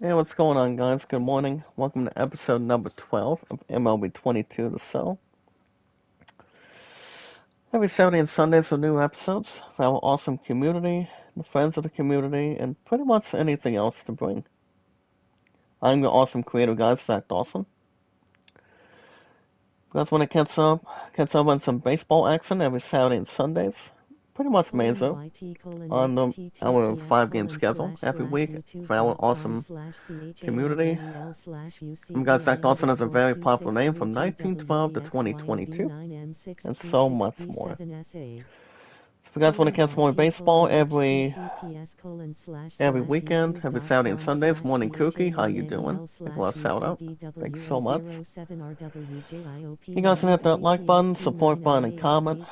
Hey, what's going on, guys? Good morning. Welcome to episode number 12 of MLB 22 The Show. Every Saturday and Sunday, some new episodes for our awesome community, the friends of the community, and pretty much anything else to bring. I'm your awesome creator, guys, Zach Dawson. Guys, when it gets up on some baseball action every Saturday and Sundays. Pretty much Mazo on our 5-game schedule every week for our awesome community. Guys, Zach Dawson is a very popular name from 1912 to 2022, and so much more. So if you guys want to catch more baseball every weekend, every Saturday and Sundays, Morning Cookie, how you doing? Like a shout out. Thanks so much. You guys can hit that like button, support button, and comment.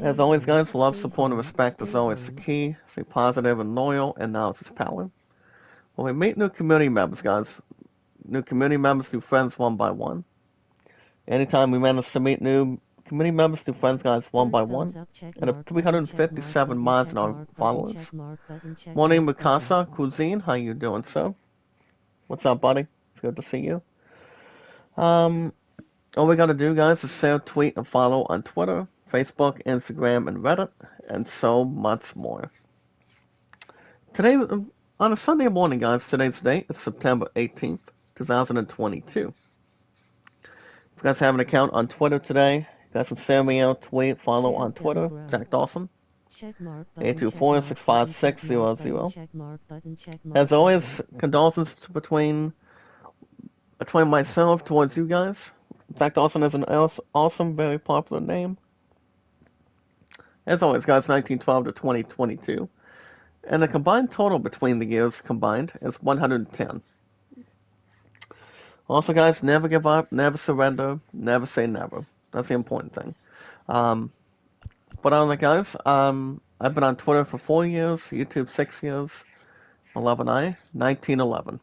As always, guys, love, support, and respect is always the key. Stay positive and loyal, and knowledge is power. When we meet new community members, guys, new friends one by one. Anytime we manage to meet new community members, new friends, guys, one by one. And of 357 mods in our followers. Morning, Mikasa, Cuisine, how you doing, sir? What's up, buddy? It's good to see you. All we gotta do, guys, is share, tweet, and follow on Twitter, Facebook, Instagram, and Reddit, and so much more. Today, on a Sunday morning, guys, today's date is September 18th, 2022. If you guys have an account on Twitter today, you guys can send me out, tweet, follow on Twitter, Zach Dawson, 824-656-0000. As always, condolences between myself towards you guys. Zach Dawson is an awesome, very popular name. As always, guys, 1912 to 2022. And the combined total between the years combined is 110. Also, guys, never give up, never surrender, never say never. That's the important thing. But on that, guys, I've been on Twitter for 4 years, YouTube 6 years, 11i, 1911.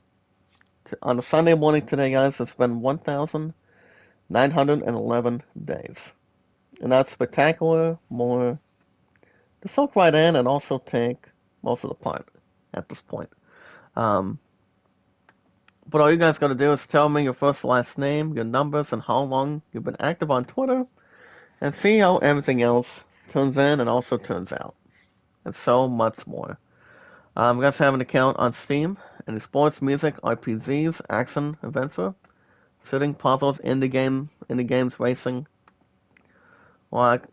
On a Sunday morning today, guys, it's been 1,911 days. And that's spectacular, more to soak right in and also take most of the part at this point. But all you guys gotta do is tell me your first and last name, your numbers, and how long you've been active on Twitter, and see how everything else turns in and also turns out. And so much more. You guys have an account on Steam, any sports, music, RPGs, action, adventure, shooting, puzzles, indie games, racing, like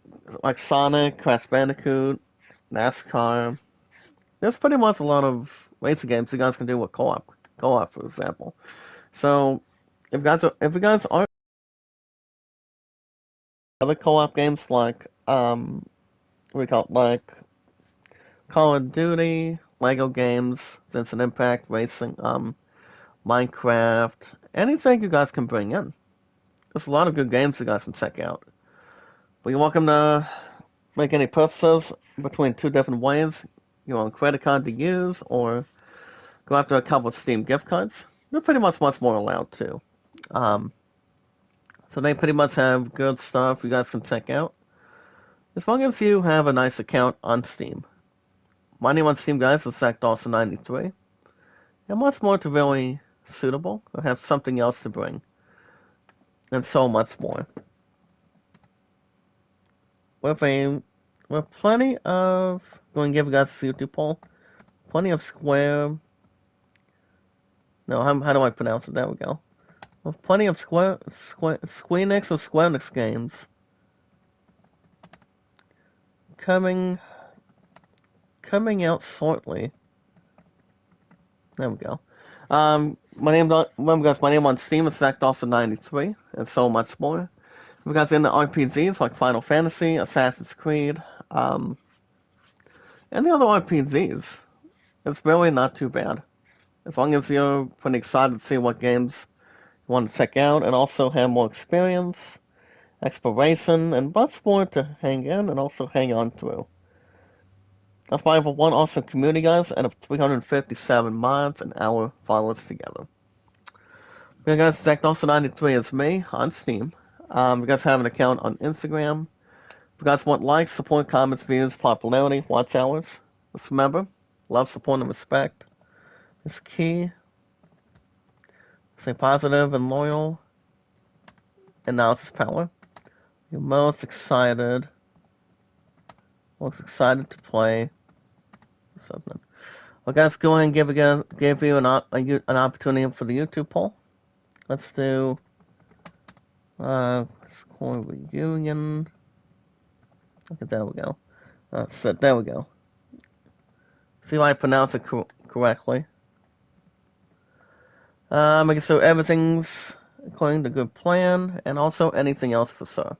Sonic, Crash Bandicoot, NASCAR. There's pretty much a lot of racing games you guys can do with co-op, for example. So if you guys are other co-op games like like Call of Duty, Lego games, Instant Impact, racing, Minecraft, anything you guys can bring in. There's a lot of good games you guys can check out. But you're welcome to make any purchases between two different ways. You want a credit card to use, or go after a couple of Steam gift cards. They're pretty much more allowed too. So they pretty much have good stuff you guys can check out. As long as you have a nice account on Steam. My name on Steam, guys, is Zach Dawson 93. And much more to really suitable, or have something else to bring. And so much more. With plenty of, going to give you guys a YouTube poll, plenty of Square, no, how do I pronounce it? There we go. With plenty of Squeenix or Square Enix games coming out shortly. There we go. My name on Steam is Zach Dawson 93, and so much more. If you guys are into RPGs like Final Fantasy, Assassin's Creed, and the other RPGs, it's really not too bad. As long as you're pretty excited to see what games you want to check out, and also have more experience, exploration, and much more to hang in and also hang on through. That's why I have one awesome community, guys, and of 357 mods and our followers together. Okay, guys, Zach Dawson 93 is me on Steam. You guys have an account on Instagram. If you guys want likes, support, comments, views, popularity, watch hours, just remember, love, support, and respect is key. Stay positive and loyal. Analysis power. You're most excited to play something. Well, guys, go ahead and give you an opportunity for the YouTube poll. Let's do score reunion. Okay, there we go. There we go. See if I pronounce it correctly. Making sure everything's according to good plan, and also anything else for sure.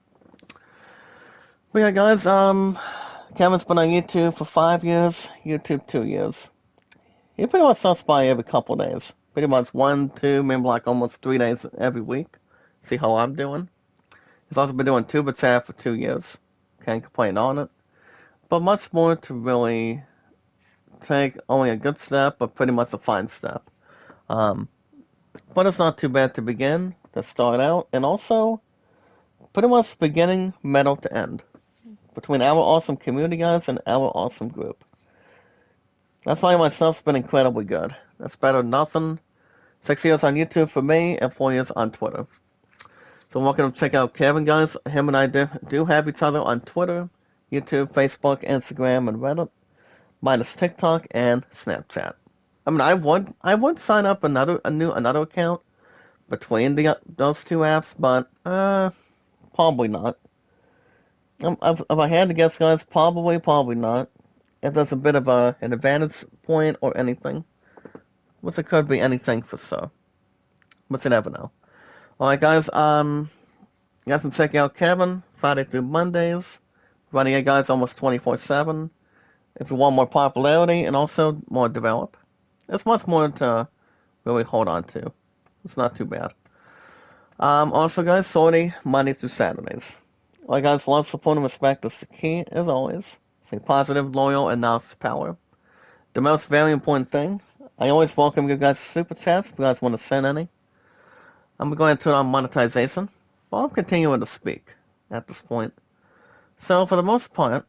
But yeah, guys, Kevin's been on YouTube for 5 years, YouTube 2 years. He pretty much stops by every couple days. Pretty much 1, 2, maybe like almost 3 days every week. See how I'm doing. He's also been doing Tuba Chat for 2 years. Can't complain on it. But much more to really take only a good step, but pretty much a fine step. But it's not too bad to begin, to start out, and also pretty much beginning, middle to end. Between our awesome community guys and our awesome group. That's why my stuff's been incredibly good. That's better than nothing. 6 years on YouTube for me, and 4 years on Twitter. So welcome to check out Kevin, guys. Him and I do have each other on Twitter, YouTube, Facebook, Instagram, and Reddit, minus TikTok and Snapchat. I mean, I would sign up another account between those two apps, but probably not. If I had to guess, guys, probably not. If there's a bit of an advantage point or anything, which it could be anything for sure, but you never know. Alright, guys, you guys can check out Kevin Friday through Mondays, running it, guys, almost 24/7. If you want more popularity and also more develop, it's much more to really hold on to. It's not too bad. Also, guys, sorry, Monday through Saturdays. All right, guys, love, support, and respect is the key, as always. Stay positive, loyal, and knowledge power. The most very important thing, I always welcome you guys' super chats if you guys want to send any. I'm going to turn on monetization, but I'm continuing to speak at this point. So, for the most part,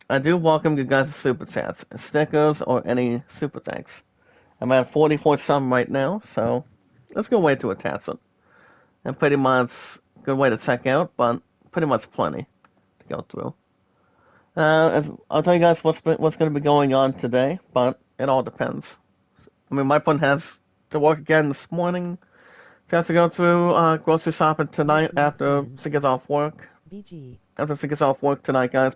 I do welcome you guys' super chats, stickers, or any super thanks. I'm at 44 some right now, so that's a good way to attach it. And pretty much good way to check out, but pretty much plenty to go through. I'll tell you guys what's going to be going on today, but it all depends. I mean, my plan has to work again this morning. So I have to go through grocery shopping tonight after she gets off work. After she gets off work tonight, guys,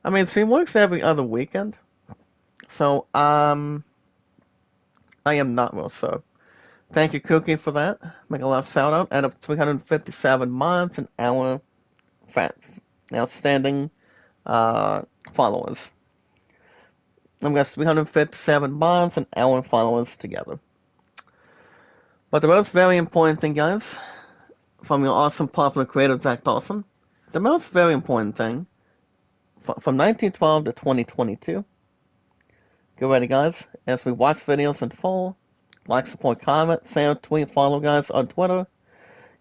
I mean, she works every other weekend. So, I am not real sure. Thank you, Cookie, for that. Make a love shout out. Out of 357 mods and our outstanding followers. I've got 357 mods and our followers together. But the most very important thing, guys, from your awesome popular creator, Zach Dawson, the most very important thing, from 1912 to 2022, get ready, guys, as we watch videos in full, like, support, comment, share, tweet, follow, guys, on Twitter,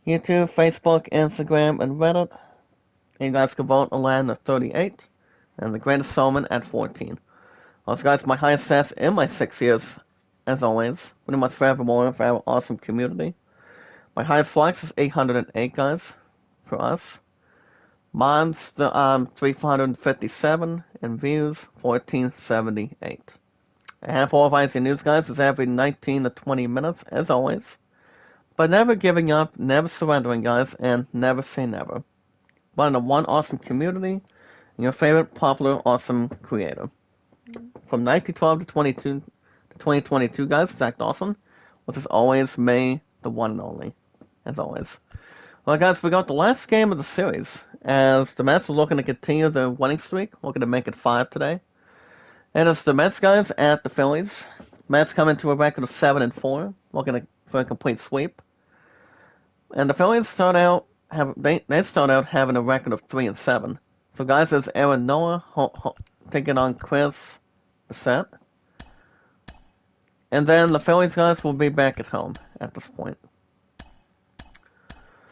YouTube, Facebook, Instagram, and Reddit. And you guys can vote on land at 38, and the greatest showman at 14. Also, guys, my highest stats in my 6 years, as always, pretty much forevermore for our awesome community. My highest likes is 808, guys, for us. Mods, 357, and views, 1478. A handful of IC news, guys, is every 19 to 20 minutes, as always. But never giving up, never surrendering, guys, and never say never. One in one awesome community, and your favorite popular awesome creator. From 1912 to 2022, guys, Zach Dawson, which is always May, the one and only, as always. Well, guys, we got the last game of the series, as the Mets are looking to continue their winning streak, looking to make it 5 today. And it's the Mets, guys, at the Phillies. Mets coming to a record of 7-4, looking for a complete sweep. And the Phillies start out having a record of 3-7. So, guys, there's Aaron Noah taking on Chris Bassett. And then the Phillies, guys, will be back at home at this point.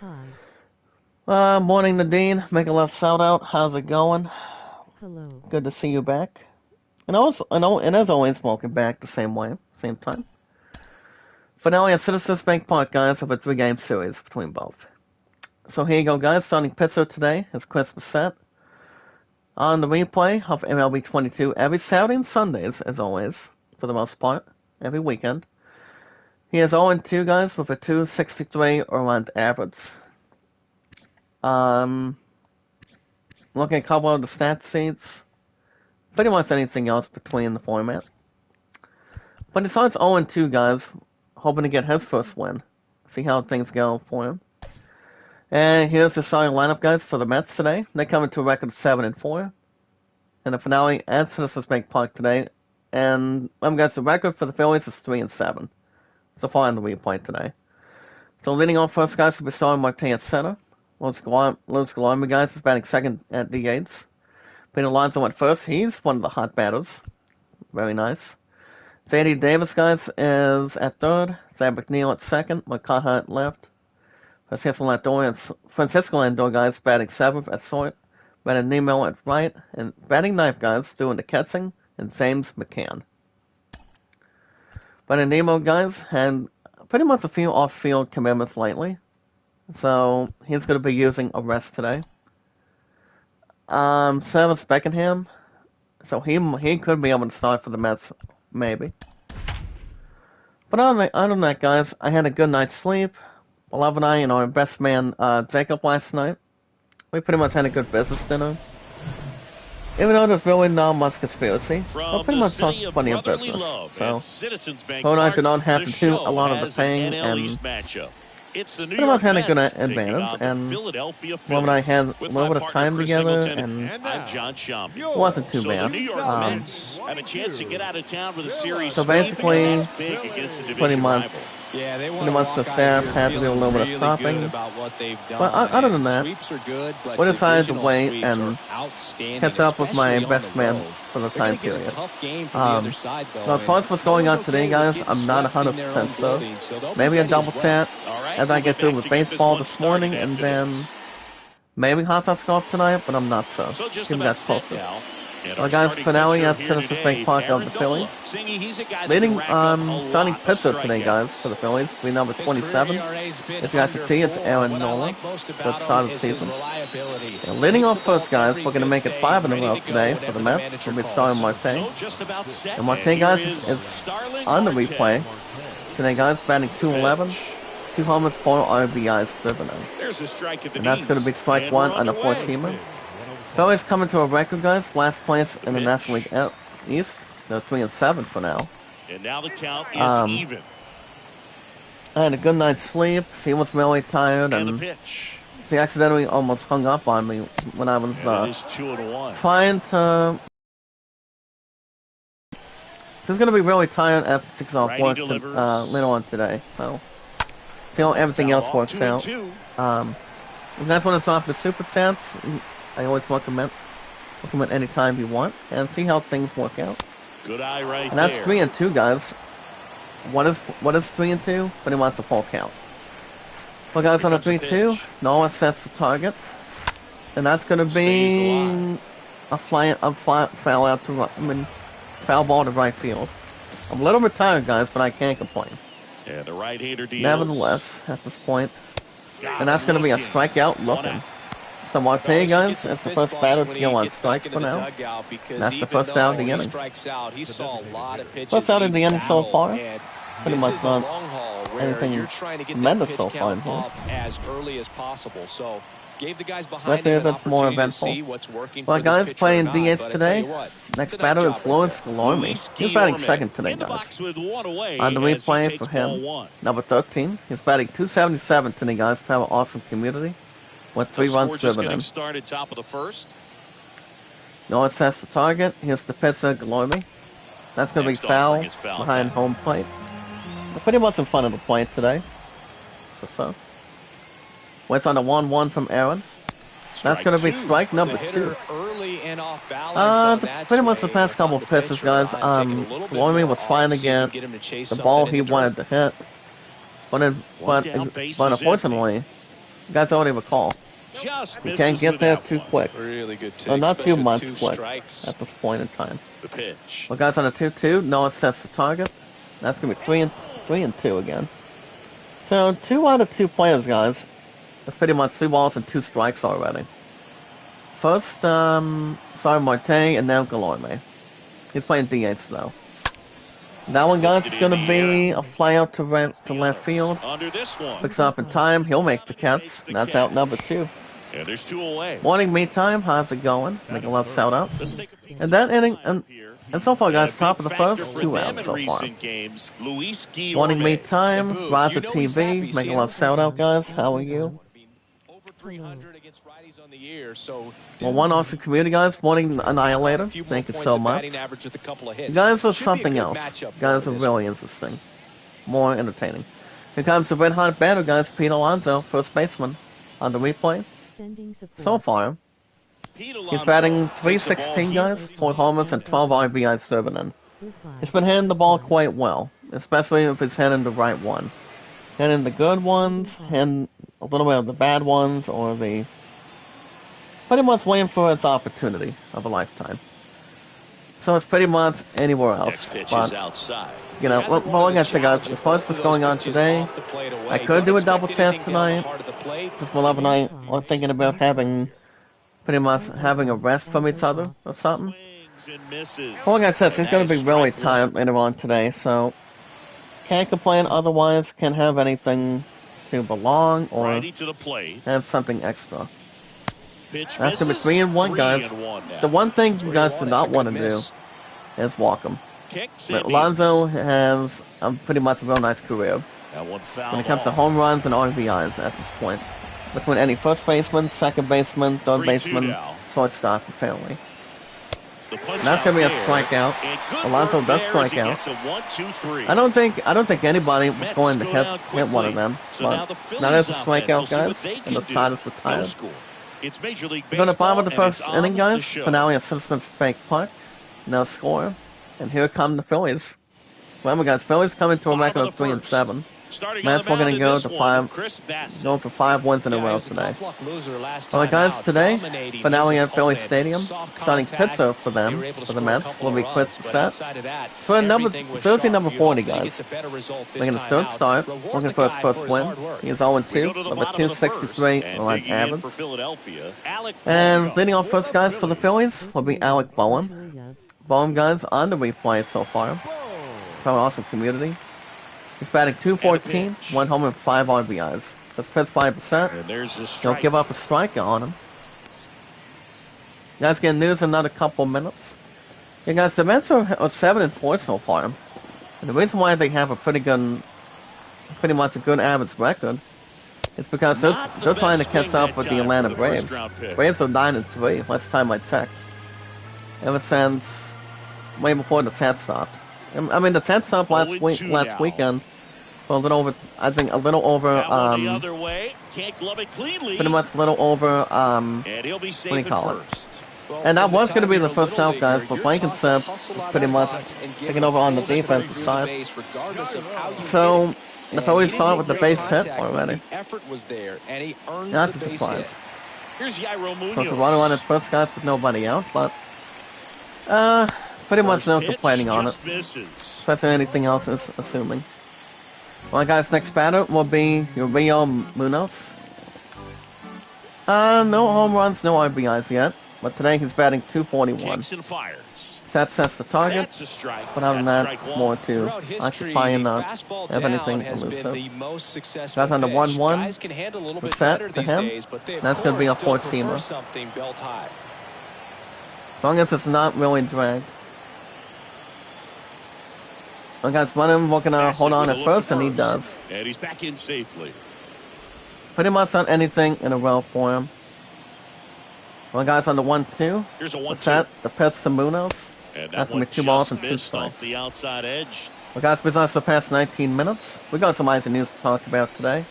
Hi. Morning, Nadine. Make a love shout out. How's it going? Hello. Good to see you back. And as always, welcome back the same way, same time. Finale at Citizens Bank Park, guys, of a 3-game series between both. So here you go, guys. Starting pitcher today is Chris Bassett. On the replay of MLB 22 every Saturday and Sundays, as always, for the most part, every weekend. He is 0-2, guys, with a 2.63 around average. Looking at a couple of the stat sheets. Pretty much anything else between the format. But he starts 0-2, guys, hoping to get his first win. See how things go for him. And here's the starting lineup, guys, for the Mets today. They come into a record of 7-4. And the finale at Citizens Bank Park today. And guys, the record for the Phillies is 3-7. So far in the replay today. So leading off first, guys, will be starting Marte at center. Louis Golomy, guys, is batting second at DH. Peter Alonzo at first. He's one of the hot batters. Very nice. J.D. Davis, guys, is at third. Sam McNeil at second. Makaha at left. Francisco Lindor, guys, batting seventh at short. Batting Nemo at right. And batting ninth, guys, doing the catching. And James McCann. Batting Nemo, guys, had pretty much a few off-field commitments lately. So he's going to be using a rest today. Travis Beckenham. So he could be able to start for the Mets, maybe. But other than that, guys, I had a good night's sleep. Beloved and I and our best man, Jacob, last night. We pretty much had a good business dinner. Even though there's really not much conspiracy, but pretty much talked plenty of business. So, Paul and I did not have to do a lot of the paying, and pretty much had a good advantage, and Paul and I had a little bit of time together, and it wasn't too bad. So basically, pretty much the staff had to do a little bit of shopping. But other than that, we decided to wait and catch up with my best man for the time period. Now, as far as what's going on today, guys, I'm not 100% sure. Maybe a double chat as I get through with baseball this morning, and then maybe hot shots golf tonight, but I'm not sure. Keep you guys posted. Well, guys, finale at Citizens Bank Park of the Phillies. Leading starting pitcher today, guys, for the Phillies, will be number 27. As you guys can see, it's Aaron Nola. That started the season. And leading off first, guys, we're going to make it 5 in a row today for the Mets. We'll be starting Marte. And Marte, guys, is on the replay today, guys, batting 211. 2 homers, 4 RBIs driven in. And that's going to be strike 1 on the 4-seamer. Phillies coming to a record, guys. Last place in the National League East. They're 3-7 for now. And now the count is even. I had a good night's sleep. He was really tired, and he accidentally almost hung up on me when I was trying to. He's going to be really tired after 6 off work later on today. So see how everything else works out. If you guys want to talk the super chats, I always recommend anytime you want, and see how things work out. Good eye right and that's there. 3-2, guys. What is 3-2? But he wants a full count. Well, guys, on a 3-2, Noah sets the target, and that's going to be a foul ball to right field. I'm a little bit tired, guys, but I can't complain. Yeah, the right-hander deals. Nevertheless, at this point, and that's going to be a strikeout looking. So Marte, guys, that's the first batter to go on strikes for now. That's the first out of the inning. First out of the inning so far. Pretty much not anything tremendous so far in here. Especially if it's more eventful. Well, guys, playing DH today. Next batter is Louis Golomy. He's batting second today, guys. On the replay for him, number 13. He's batting 277 today, guys. For our awesome community. With 3 runs driven in. Started top of the first. Noah sets the target. Here's the pitcher, Golomy. That's going to be foul behind home plate. We're pretty much in front of the plate today. So. Waits on the 1-1 from Aaron. That's going to be strike number 2. Pretty much the past couple of pitches, guys. Golomy was trying to get the ball he wanted to hit. But unfortunately, you guys already recall, just You misses can't get with there that too one. quick. Really good take. Well, not too especially much two quick strikes. at this point in time. The pitch. Well, guys, on a 2-2, Noah sets the target. That's going to be 3-2 again. So, 2 out of 2 players, guys. That's pretty much 3 balls and 2 strikes already. First, Marte, and now Golomy. He's playing DH, though. That one, guys, is going to be a fly out to left field. Under this one. Picks up in time. He'll make the catch. That's out number 2. And there's 2 away. Morning, me time. How's it going? Make a left shout out. Let's take a peek And at that inning, the lineup and here. so far, guys, And a top big of the factor first, for 2 them outs in so far. recent games, Luis Morning, me Guillorme. time. And Boo, Rise you of know he's happy TV. Make a seeing left shout out, guys. How are you? Over 300 against righties on the year, so Well, one awesome community, guys. Morning, Annihilator. Thank you so much. You guys are something else. You guys are really interesting. More entertaining. Here comes the red hot batter, guys. Pete Alonzo, first baseman, on the replay. So far, Pete he's Alonso batting takes the ball 316, here. guys. 4 homers and 12 RBIs serving in. He's been hitting the ball quite well, especially if he's hitting the right one. Hitting the good ones, hitting a little bit of the bad ones, or the... pretty much waiting for his opportunity of a lifetime. So it's pretty much anywhere else. Next pitch But, is outside. you know, well, like I said, guys, as far as what's going on today, I could do a double tap tonight. Just my love and I are thinking about pretty much having a rest from each other or something. Swings and misses. Well, like I said, And he's that going to is be really strike one. tired later on today, so can't complain otherwise, can't have anything to belong or Righty to the plate. have something extra. Pitch That's going to be misses. 3-1, guys. 3-1 now. The one thing you guys do not want to do is walk him. Kicks But and Alonzo misses. has pretty much a real nice career That one fouled when it comes to off. home runs and RBIs at this point. Between any first baseman, second baseman, third 3-2 baseman, now. shortstop, apparently. The punch And that's out going to be a there. strikeout. And good Alonzo work does there strike as he out. gets a 1-2-3. I don't think anybody was Mets going to go hit down one of quickly. them. So now But the Phillies that is a offense strikeout, will see what guys, they and can the do. side is No retired. score. It's Major League We're going to Baseball, bottom of the and first it's on inning, the guys. show. Finale of Citizens Bank Park. No score. And here come the Phillies. Remember, guys, Phillies coming to a Bottom record of of the 3-7. Starting Mets, on we're the going mound to in go this to one, 5, Chris Bassett. going for 5 wins in a row today. Well, guys, today, finale at Philly Stadium. Starting pitcher for them, for the Mets, will be Chris Bassett. For Thursday number 40, guys. Making a start, looking for his first win. He is 0-2, We go to the number bottom of the 263 first, and on digging in average. for Philadelphia, Alec And Bohm. leading off first, guys, for the Phillies will be Alec Bowen. Bowen, guys, on the replay so far. From an awesome community. He's batting .214, 1 home and 5 RBIs. That's pitch 5%. And there's the Don't strike. give up a strike on him. You guys get news in another couple minutes. Yeah, guys, the Mets are 7-4 so far. And the reason why they have a pretty much a good average record is because Not the they're trying to best catch swing up that with the time for Atlanta the Braves. first-round pick. Braves are 9-3, last time I checked. Ever since way before the 10th stopped. I mean, the 10th stopped last 0-2 now. weekend for a little over, I think, a little over, That one the other way. Can't glove it cleanly. pretty much a little over, And he'll be safe what do you at call it? first. And that was going to be the first out, guys, but Blankenship was pretty much taking over on the defensive side. So, the Phillies saw it with the base hit already. Effort was there, and he earns That's a the base surprise. hit. Here's Yairo So it's Munoz. a runner on at first, guys, with nobody out, but pretty much First no pitch complaining on it. just misses. Especially anything else is assuming. Well, guys, next batter will be your Rio Munoz. No home runs, no RBIs yet, but today he's batting .241. Kicks and fires. Sets the target, That's a strike. but other than That's that, strike it's one. more to Throughout history, occupy and the not fastball have down anything has been elusive. the most successful Guys on the pitch. 1-1. Guys can handle a little bit Set better to these him. days, but they of That's gonna be a course still four-seamer. prefer something belt high. As long as it's not really dragged. Well, guys, one of them looking to Bassett hold on with a at look first, to and he does. And he's back in safely. Pretty much not anything in a row for him. Well, guys, on the 1-2. Here's a The 1-2. set, the pitch to Munoz. And That's that gonna one be 2 balls just and 2 missed off strikes. the outside edge. Well, guys, we've also passed 19 minutes. We got some eyes and news to talk about today.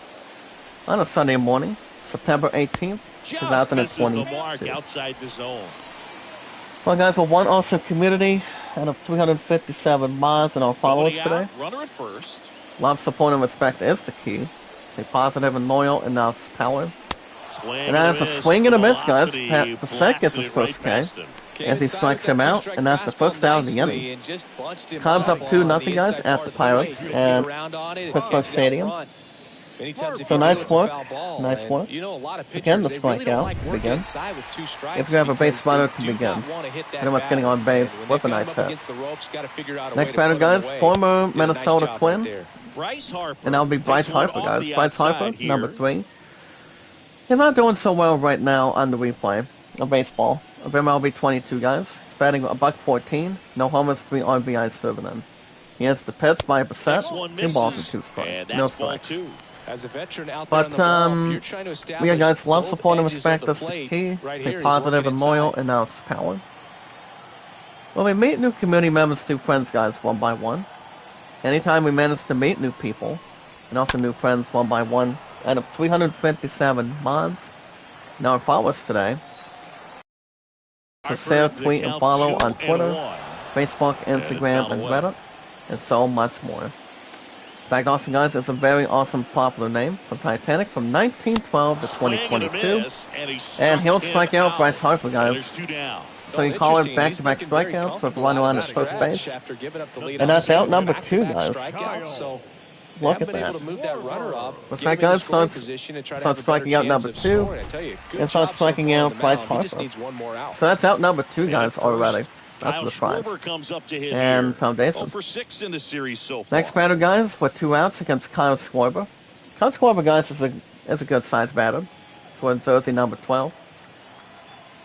On a Sunday morning, September 18th, Just misses the mark 2022. outside the zone. Well, guys, we're one awesome community out of 357 miles in our followers Going today. out, runner at first. Love, support, and respect is the key. Stay positive and loyal, and now it's power. And that's a swing and a miss, guys. Passett gets his first K as he strikes him out, and that's the first out of the inning. Cubs up 2-0, guys, at the Pirates and Pittsburgh Stadium. So nice work. Nice work. Again, the strikeout to begin. If you have a base runner to begin. Pretty much getting on base with a nice hit. Next batter, guys, former Minnesota Twin. And that'll be Bryce Harper, guys. Bryce Harper, number 3. He's not doing so well right now on the replay of baseball. Of MLB 22, guys. He's batting $114. No homers, 3 RBIs driven in. He hits the pitch by Passett. 2 balls and 2 strikes. No strikes. As a veteran out But there on the bump, you're trying to establish yeah, guys, love, support, and both respect. edges That's of the the key. plate. Right Stay here, he's positive working and loyal, inside. and now it's power. Well, we meet new community members through friends, guys, one by one. Anytime we manage to meet new people, and also new friends one by one, out of 357 mods, now follow us today. To share, tweet, and follow on Twitter, Facebook, Instagram, and Reddit, and so much more. In fact, also, guys, it's a very awesome, popular name from Titanic from 1912 to 2022. And he'll strike out Bryce Harper, guys. So you call it back-to-back strikeouts with a runner on at first base. And that's out number 2, guys. Look at that. What's that, guys? Starts striking out number 2 and starts striking out Bryce Harper. So that's out number 2, guys, already. That's the prize. And foundation. Next batter, guys, with 2 outs against Kyle Schwarber. Kyle Schwarber, guys, is a good size batter. So in jersey number 12.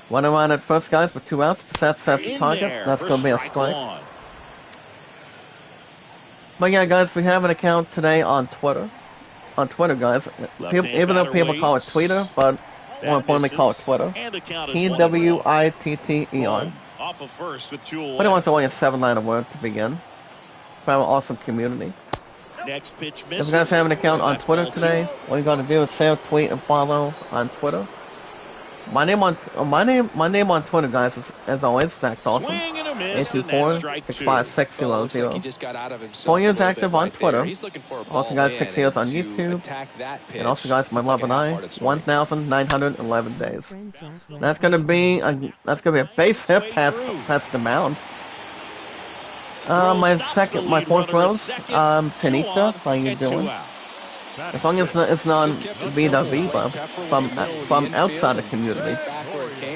Runner on at first, guys, with 2 outs. Passett sets the target. That's going to be a strike. But yeah, guys, we have an account today on Twitter. On Twitter, guys. Even though people call it Twitter, but more importantly, call it Twitter. TWITTER. But it wants only a 7-letter word to begin. Found an awesome community. If you guys have an account on Twitter today, all you gotta do is share, tweet, and follow on Twitter. My name on Twitter, guys, is, as always, Zach Dawson. 824-656-00. 4 years active on Twitter. Also, guys, 6 years on YouTube. And also, guys, my love and I, 1,911 days. That's gonna be a base hit past the mound. My fourth rose, Tanita, how you doing? As long as it's not Vida Viva from outside the community.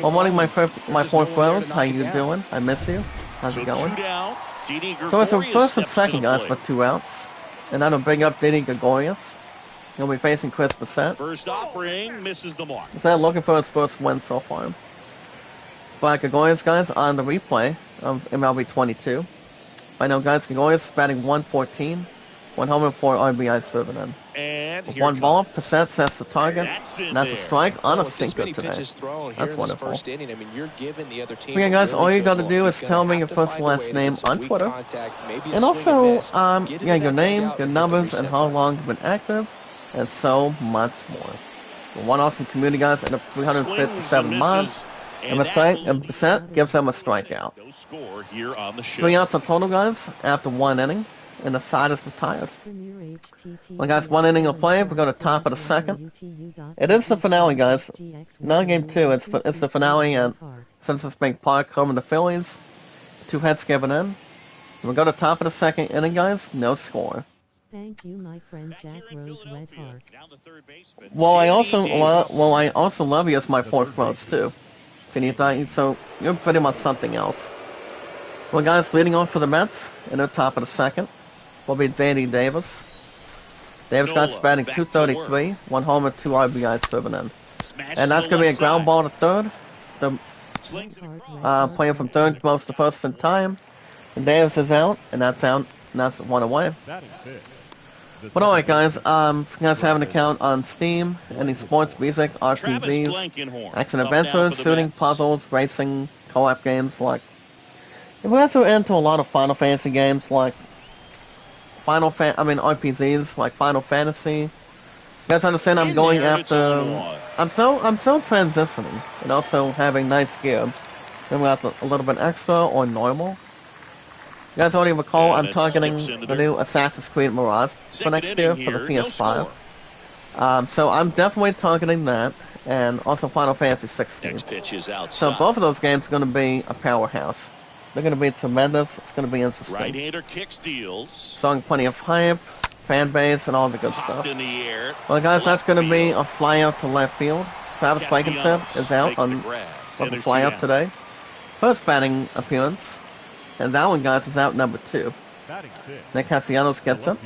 Well, morning, my fourth rose, how you doing? I miss you. How's it going? So it's a first and second, guys, with 2 outs. And that'll bring up Didi Gregorius. He'll be facing Chris Passett. First offering misses the mark. They're looking for his first win so far. But Gregorius, guys, on the replay of MLB 22. I know, guys, Gregorius is batting 114. 1 home and 4 RBIs driven in. And with 1 ball, Passett sets the target. And that's a strike on a sinker today. That's wonderful. Yeah, guys, all you gotta do is tell me your first and last name on Twitter. And also, yeah, your name, your numbers, and how long you've been active. And so much more. We're one awesome community, guys, and 357 mods. And Passett gives them a strikeout. 3 outs in total, guys, after 1 inning. And the side is retired. Well, guys, 1 inning of play. We're going to top of the second. It is the finale, guys. Not game 2. It's the finale, and since it's being Park home in the Phillies, 2 hits given in. We're going to top of the second inning, guys. No score. Thank you, my friend Jack Rose Red Heart. Well, I also love you as my fourth rose too. So you're pretty much something else. Well, guys, leading off for the Mets in the top of the second will be Danny Davis. Davis, guys, batting 233, 1 homer, 2 RBIs driven in. And that's going to be a ground ball to third. Playing from third most the first in time. And Davis is out, and that's 1 away. But alright, guys, if you guys have an account on Steam, any sports, music, RPGs, action adventures, shooting, puzzles, racing, co-op games, like... If we're also into a lot of Final Fantasy games, like RPGs, like Final Fantasy. You guys understand I'm going after... I'm still transitioning, and also having nice gear. Then we have a little bit extra or normal. You guys already recall I'm targeting the new Assassin's Creed Mirage for next year for the PS5. So I'm definitely targeting that. and also Final Fantasy 16. Next pitch is So outside. both of those games are going to be a powerhouse. They're going to be tremendous. It's going to be interesting. Right-hander kick steals. Showing plenty of hype, fan base, and all the good Popped stuff. in the air. Well, guys, that's Left going to be field. a flyout to left field. Travis Blankenship is out Makes the on grab. the And there's flyout two today. First batting appearance. And that one, guys, is out number 2. Nick Castellanos gets it.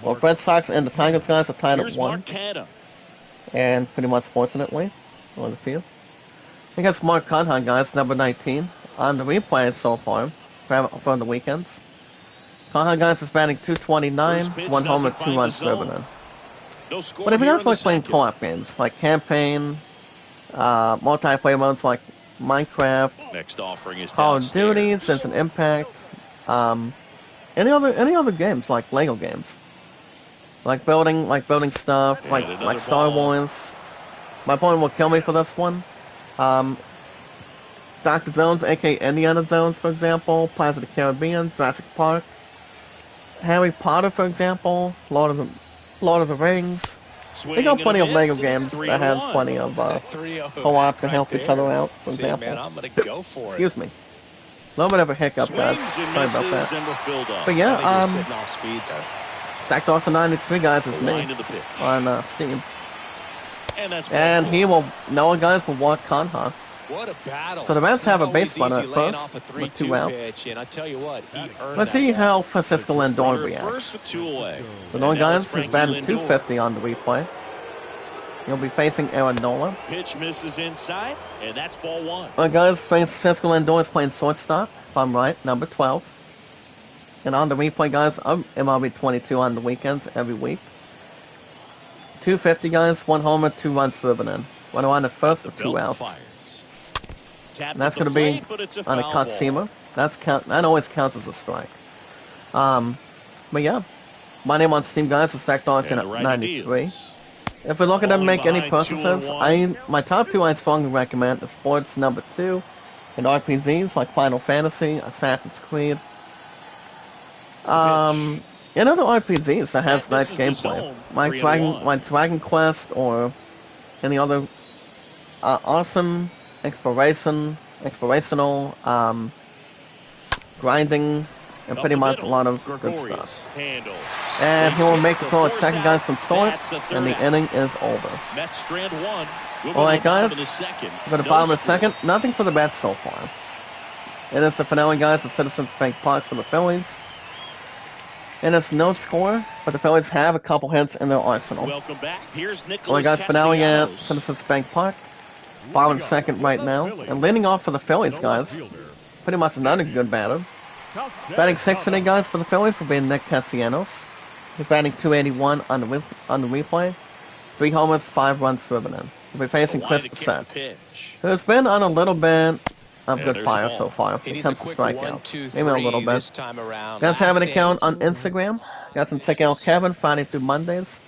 Well, Red Sox and the Tigers, guys, are tied Here's at 1. Mark Canha. And pretty much fortunately, on the field. I guess Mark Conhan, guys, number 19. On the replay so far, for the weekends. Conhan, guys, is batting .229, 1 homer, 2 runs driven in. No score But if you here guys in the like playing second. co-op games, like campaign, multiplayer modes like Minecraft, Next offering is Call of downstairs. Duty, Sense and Impact, any other games like Lego games, like building stuff, And like another Star ball. Wars. My opponent will kill me for this one. Dr. Jones, aka Indiana Jones, for example, Pirates of the Caribbean, Jurassic Park, Harry Potter, for example, Lord of the Rings. They got plenty of Lego games that have plenty of co-op to help each other out, for example. Man, I'm gonna go for it. Excuse me. A little bit of a hiccup, guys. Sorry about that. And we're filled up. But I yeah, think you're sitting off speed there. Zach Dawson 93, guys, is Line me to the pitch. on Steam. And that's And ball he four. will, Noah, guys, will walk Conha. What a battle. So the Mets It's have a not base always runner easy at laying first, off a with 2 3-2 outs. pitch, and I tell you what, he earned Let's that see ball. how Francisco Lindor Runner at reacts. first with 2 away. The Noah, And now guys, it's is Frankie batting Lindor. 250 on the replay. He'll be facing Aaron Nola. Pitch misses inside, and that's ball 1. Guys, Francisco Lindor is playing shortstop, if I'm right, number 12. And on the replay, guys, I'm MLB 22 on the weekends every week. 250, guys, 1 homer, 2 runs driven in. Runner on at first with 2 Belt outs. fires. Tapped And that's at the going to be plate, but it's a on a foul cut ball. seamer. That always counts as a strike. But yeah, my name on Steam, guys, is Zach Dawson And at the righty 93. deals. If we're looking to Falling make any behind 2-1. purchases, my top 2 I strongly recommend is Sports number 2 and RPGs like Final Fantasy, Assassin's Creed. And other RPGs that has And nice this is the gameplay, zone, like 3-1. Dragon Quest or any other awesome explorational, grinding, and Up pretty the much middle, a lot of good Gregorius stuff. handles. And he will They make take the the throw at force second, out. guys, from short, That's the and third the out. inning is over. Mets strand 1. We'll All go right, to the bottom guys. of the second. We're going to No bottom of the score. second. Nothing for the Mets so far. It is the finale, guys, at Citizens Bank Park for the Phillies. And it's no score, but the Phillies have a couple hits in their arsenal. Welcome back. Here's All right, Nicholas guys, finale at Castellanos. Citizens Bank Park. Bottom of the second right now. And leading off for the Phillies, guys. Pretty much another good batter. Batting 6th today, guys, for the Phillies will be Nick Castellanos. He's batting .281 on the replay. 3 homers, 5 runs driven in. He'll be facing Line Chris to kick the Bassett, pitch. who's been on a little bit of Yeah, good there's fire the ball. so far. He It needs a comes to quick strikeouts. 1-2-3 Maybe a little this bit. time around. Guys have an Last account on inning. Instagram. Guys can check out Kevin Friday through Mondays.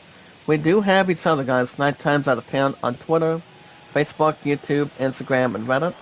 We do have each other, guys, 9 times out of 10 on Twitter, Facebook, YouTube, Instagram, and Reddit.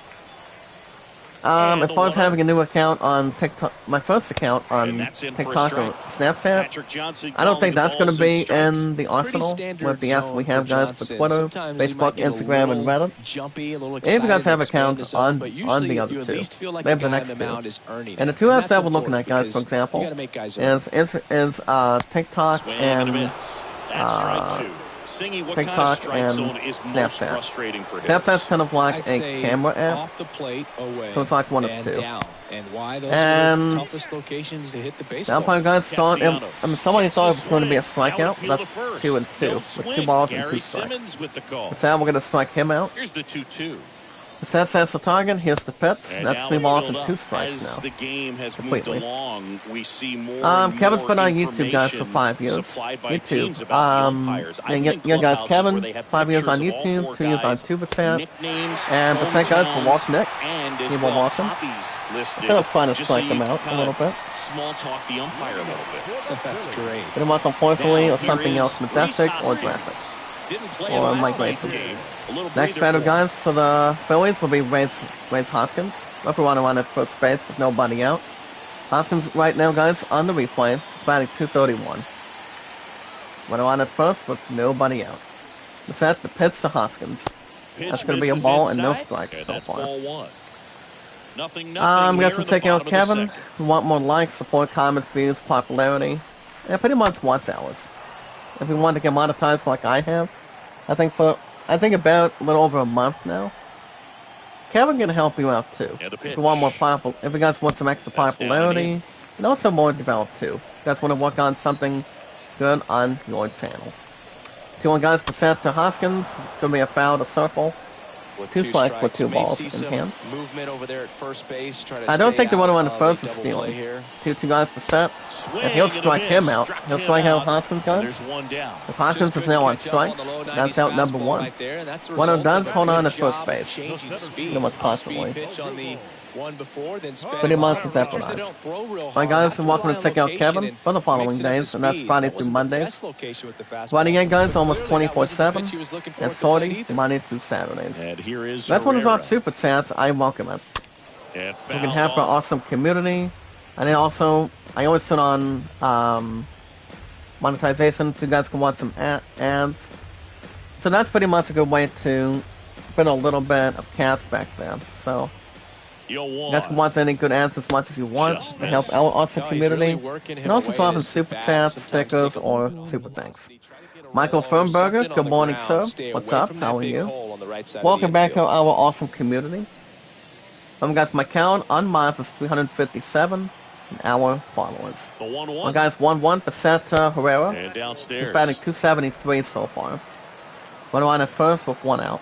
And As the far as one-up. having a new account on TikTok, my first account on And that's in for a TikTok or strike. Snapchat, Patrick Johnson I don't calling think the that's going to balls and be strikes. in the arsenal Pretty with the standard apps we zone have, for guys, for Johnson. Twitter, Sometimes he might Facebook, get a Instagram, and little Reddit. Jumpy, a little If you excited guys to have expand accounts the zone, on but the usually other you at two, least feel like they have the the guy next on the two. mound is earning And the it. 2 apps that's that we're looking at, important guys, for because example, you gotta make guys earn it. is TikTok Swing and a and miss. That's strike 2. Singing what kind of TikTok strike and zone is most Snapchat. frustrating for him. Snapchat's kind of like I'd a say camera app. off the plate, away, So it's like one of and two. down. And why those And are the toughest locations to hit the baseball. Now, probably guys thought, Castellanos. somebody thought it was Checks going to be a the swing. strikeout. Now appeal That's to first. 2 and 2 No with swing. 2 balls and Gary 2 strikes. Simmons with the call. So now we're going to strike him out. Here's the 2-2. That's the target. Here's the pitch. And That's now 3 it's balls filled and up. 2 strikes As now. the game has Completely. moved along, we see more and Kevin's more been on YouTube, guys, for information 5 years. supplied by teams YouTube. about the umpires. I've And been in yeah, guys, clubhouses where Kevin, they have 5 years on pictures of all YouTube, 4 2 years on guys, Tuberchat. nicknames, And Bassett, guys, will walk hometowns, Nick. and as He will well walk him. hobbies listed. Instead of trying to just strike so him you out can a little bit. small talk the umpire a little bit. That's great. Pretty much, unfortunately, Now, or here something is else majestic Reese or Hoskins. drastic. Didn't play Or in Mike last night's Mason. game. A little Next breather batter, for him. guys, for the Phillies will be Race Hoskins. Rough runner on at first base with nobody out. Hoskins right now, guys, on the replay, is batting .231. Runner on at first with nobody out. Set the pitch to Hoskins. Pitch That's going to be a misses ball and no inside, strike and so that's far. ball one. Nothing We got here some in the taking out bottom of the Kevin. second. We want more likes, support, comments, views, popularity. And pretty much watch hours. If we want to get monetized like I have, I think about a little over a month now. Kevin can help you out too. And a If you want more pitch. if you guys want some extra That's down and popularity, in. and also more developed too. You guys want to work on something good on your channel. 2-1 guys percent to Hoskins. It's going to be a foul to Circle. With 2 strikes with 2 may balls see in some hand. movement over there at first base. Try to I don't stay think the runner on the out first of is a double play stealing. here. 2 guys percent. Swing If he'll and a strike miss. him out, Struck he'll him strike out out. Hoskins And guys. there's one down. As Hoskins is now on strikes, that's out number 1. Right there, and that's the One of result does of a hold on good to first job base. changing speeds. Pretty much Off-speed constantly. pitch on the one before, then spin Pretty him much off. it's that Pitchers that nice. don't throw real Alright hard guys, have welcome to rely check on out Kevin location for the following mixing up the days, and that's speeds. Friday That through wasn't the Mondays. best location with the fastball. Running in guys almost Clearly, that wasn't the 24/7, pitch he was looking for and at the plate 40 either. Monday through Saturdays. And here is That's one of Herrera. our super chats. I welcome it. And We can foul have our ball. awesome community, and then also I always turn on monetization so you guys can watch some ads. So that's pretty much a good way to spend a little bit of cash back there. So You you guys can watch any good ads as much as you want Just to help missed. our awesome No, he's really community. working him And also away drop in at his super bat, chats, sometimes stickers, take a or low super thanks. velocity, try to get a Michael roll or Fernberger, something good on the morning, ground. sir. Stay What's away up? from that How are big you? hole on the right side of Welcome the back to infield. our awesome community. Guys, my count on Mars is 357 our followers. The 1-1. Well, guys, 1-1% Herrera. And downstairs. He's batting 273 so far. Runner on at first with 1 out.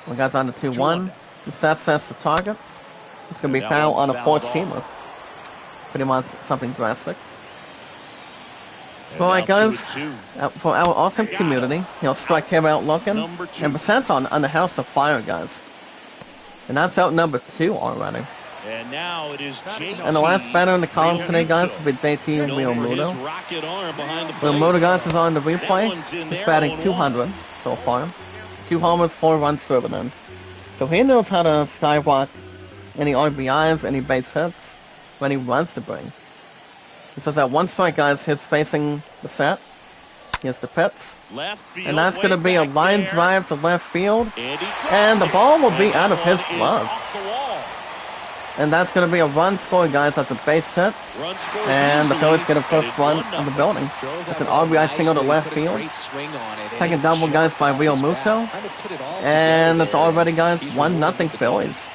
Well, guys, on the 2-1. Seth sets the target. It's going to be Now foul on a foul four-seamer. Pretty much something drastic. And Alright, now guys, 2-2. for our awesome community, strike him out looking. Number 2. And percent's on the House of Fire, guys. And that's out number 2 already. And now it is JT. And the last batter in the column today, guys, will be JT Known for his Realmuto. rocket arm behind the plate. Realmuto, guys, is on the That replay. one's in He's there, batting 0-1. 200 so far. 2 homers, 4 runs driven in. So he knows how to skyrocket any RBIs, any base hits, or any runs to bring. He says that 1 strike, guys, hits facing the set. Here's the pitch. Left field, And that's going to be a way line back there. drive to left field. And, And the ball will be out of his glove. Off the wall. And that's going to be a run scored, guys. That's a base hit. Run scores And the easily, Phillies get a and first it's run 1-0. of the building. Drove It's that an ball RBI single to nicely, left put a field. great swing on it, Second and double, shot guys, by off his Realmuto. bat. Trying to put it all And together it's there. already, guys, He's 1-0 rewarded with the Phillies.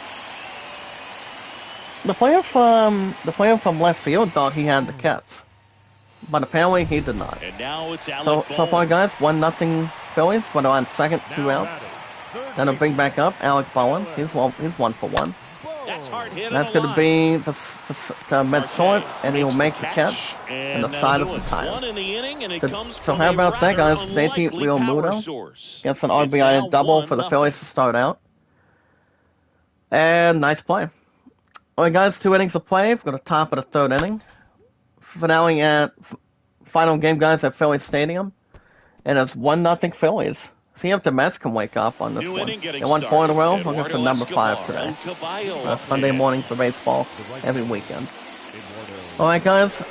The player from left field thought he had the catch, but apparently he did not. And now it's Alec So far, Bowen. guys, 1-0 Phillies, but on second, 2 outs. Then it'll bring back up Alec Bowen. He's 1 for 1. That's hard hit. That's going to be to mid-short, and he'll make the catch and the side is retired. One in the inning, and it So- comes so from how a about that, rather guys? JT unlikely power Realmuto source. gets an It's RBI now double for the 1-0. Phillies to start out. And nice play. Alright, guys, 2 innings of play. We're going to top of the 3rd inning. Finale final game, guys, at Phillies Stadium. And it's 1-0 Phillies. See if the Mets can wake up on this New one. inning getting They won 4 in a row. started. Looking for Eduardo number 5 Escobar, today. El Caballo up Sunday to morning for baseball every weekend. Alright, guys,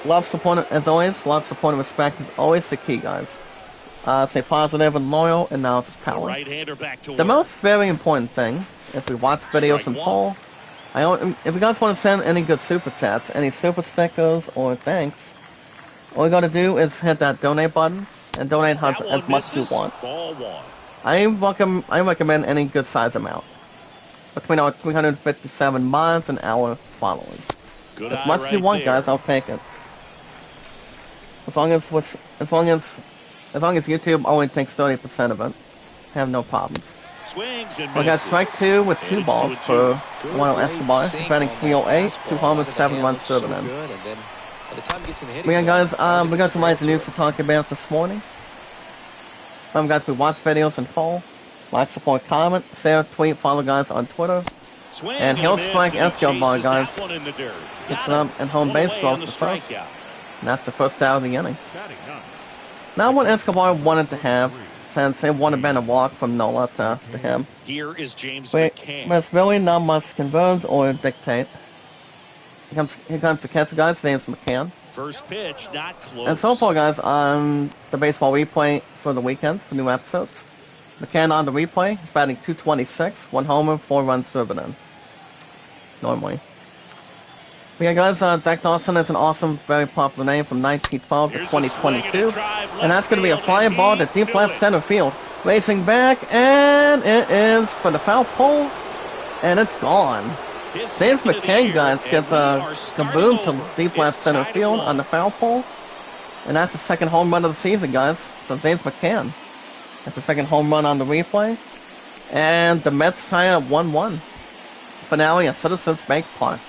love, support, as always. Love, support, and respect is always the key, guys. Stay positive and loyal, and now it's the power. right-hander back to The work. most very important thing is we watch videos in Strike full. If you guys want to send any good super chats, any super stickers, or thanks, all you gotta do is hit that donate button and donate That as one much as you misses. want. Ball 1. I recommend any good size amount between our 357 mods and our followers. Good As eye much as you right want, there. guys, I'll take it. As long as YouTube only takes 30% of it, I have no problems. Swings and We got misses. strike 2 with And 2 it's balls 2-2. for Good Juan blade Escobar. He's sink batting on that 308, fastball. 2 homers, The 7 hand runs looks so driven in. good, and then by the time it gets in the hitting We got, guys, zone, we got some nice to news it. to talk about this morning. Guys, we watch videos in full. Like, support, comment, share, tweet, follow guys on Twitter. Swing And a he'll miss, strike and he Escobar, chases guys. that one in the dirt. Gets Got it up and home One base away goes on the to first. strikeout. And that's the first out of the inning. Now what Escobar wanted to have, since it would have been a walk from Nola to him. Here is James But McCann. there's really not much converge or dictate. Here comes the catcher, guys. His name's McCann. First pitch, not close. And so far, guys, on the baseball replay for the weekends, the new episodes, McCann on the replay, he's batting .226, 1 homer, 4 runs driven in. Normally. But yeah, guys, Zach Dawson is an awesome, very popular name from 1912 to 2022. And that's going to be a flying ball to deep left center field. Racing back, and it is for the foul pole, and it's gone. James McCann, guys, gets a kaboom to deep left center field on the foul pole. And that's the second home run of the season, guys. So James McCann. That's the second home run on the replay. And the Mets tie up 1-1. Finale at Citizens Bank Park.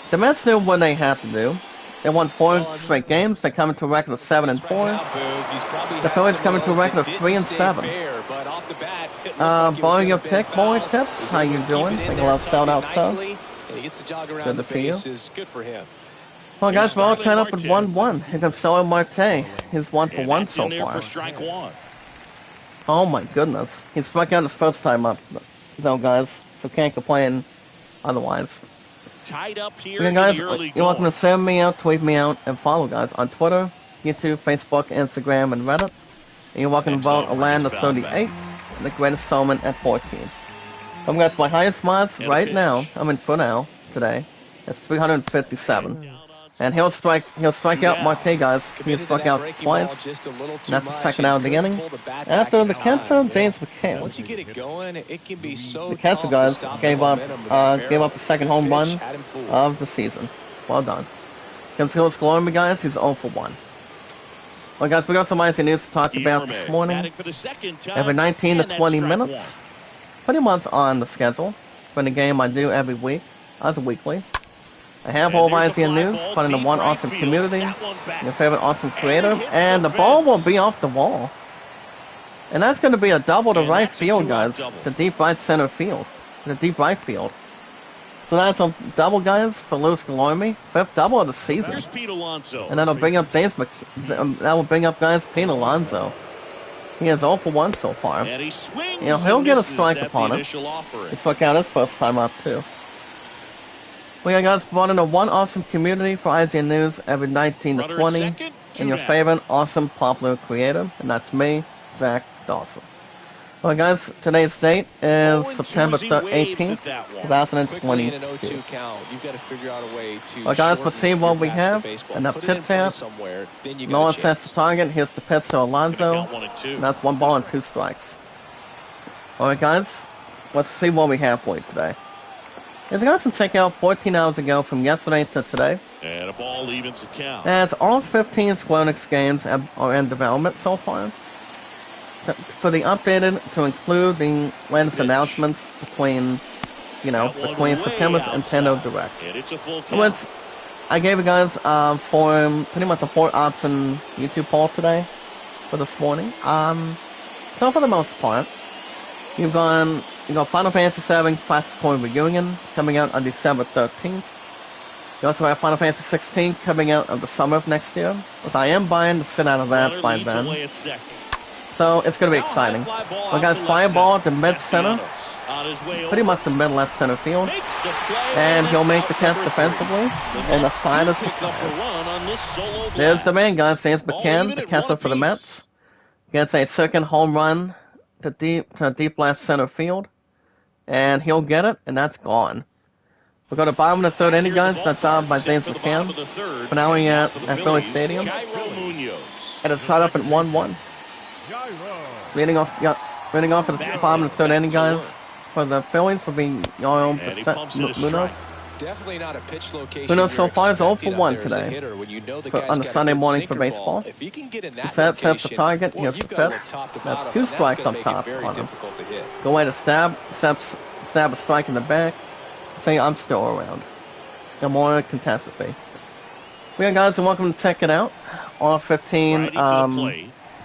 The Mets knew what they have to do. They won 4 straight games. They come into a record of 7-4. The Phillies come into a record of 3-7. Barring your pick, boy tips, how you doing? Think I'll shout out, so. Good to see you. Well, guys, we're all tied up at 1-1. Here comes Starling Marte. He's 1 for 1 so far. Oh my goodness. He struck out his first time up, though, guys. So can't complain otherwise. Tied up here Again, guys, you're welcome to send me out, tweet me out, and follow, guys, on Twitter, YouTube, Facebook, Instagram, and Reddit. And you're welcome to vote a land of 38 and the greatest Solomon at 14. Guys, my highest mods right now, for now, today, is 357. And he'll strike out Marte, guys. He struck out twice. That's the second out of the inning. After the catcher, James McCann. Once you get it going, it can be so The catcher, guys, gave up the second home run of the season. Well done. Comes Golomy, guys. He's 0 for 1. Well, guys, we got some icy news to talk about this morning. Every 19 to 20 minutes. Pretty much on the schedule for the game I do every week, as a weekly. I have all IZN news, finding the one awesome community, your favorite awesome creator, and the ball will be off the wall. And that's going to be a double to right field, guys. The deep right center field. The deep right field. So that's a double, guys, for Luis Golomy. 5th double of the season. And that'll bring up guys, Pete Alonzo. He is 0 for 1 so far. He'll get a strike upon it. He struck out his first time up, too. We got guys brought in a one awesome community for IZN News every 19 to 20, and your favorite awesome popular creator, and that's me, Zach Dawson. Well, guys, today's date is September 18th, 2022. Well, guys, let's see what we have. Enough tits out. No one sets the target. Here's the pitch to Alonzo. And that's 1 ball and 2 strikes. Alright, guys, let's see what we have for you today. As guys can check out 14 hours ago from yesterday to today. And a ball evens the count. As all 15 Square games are in development so far. For the updated to include the latest announcements between September's Nintendo Direct. Which I gave you guys pretty much a 4-option YouTube poll today for this morning. So for the most part, you got Final Fantasy VII Classic Core Reunion coming out on December 13th. You also have Final Fantasy 16 coming out in the summer of next year, which I am buying to sit out of that by then. So it's going to be exciting. We got Fireball at the mid-center, pretty much the mid-left center field, and he'll make the catch defensively, and the side is McCann. There's the man, guys, James McCann, the catcher for the Mets. Gets a second home run to deep left center field, and he'll get it, and that's gone. We'll go to bottom of the 3rd inning, guys. That's out by James McCann. Finale at Philly Stadium. And it's tied up at 1-1. Leading off at the bottom of the 3rd inning, guys, for the Phillies for being Munoz. Definitely not a pitch location. Munoz so far is 0 for 1 today on the Sunday morning for baseball. Sets the target. Here's the pitch. That's 2 strikes on top on him. Go away to stab a strike in the back. Say I'm still around. No more catastrophe. We got guys, and welcome to check it out. All 15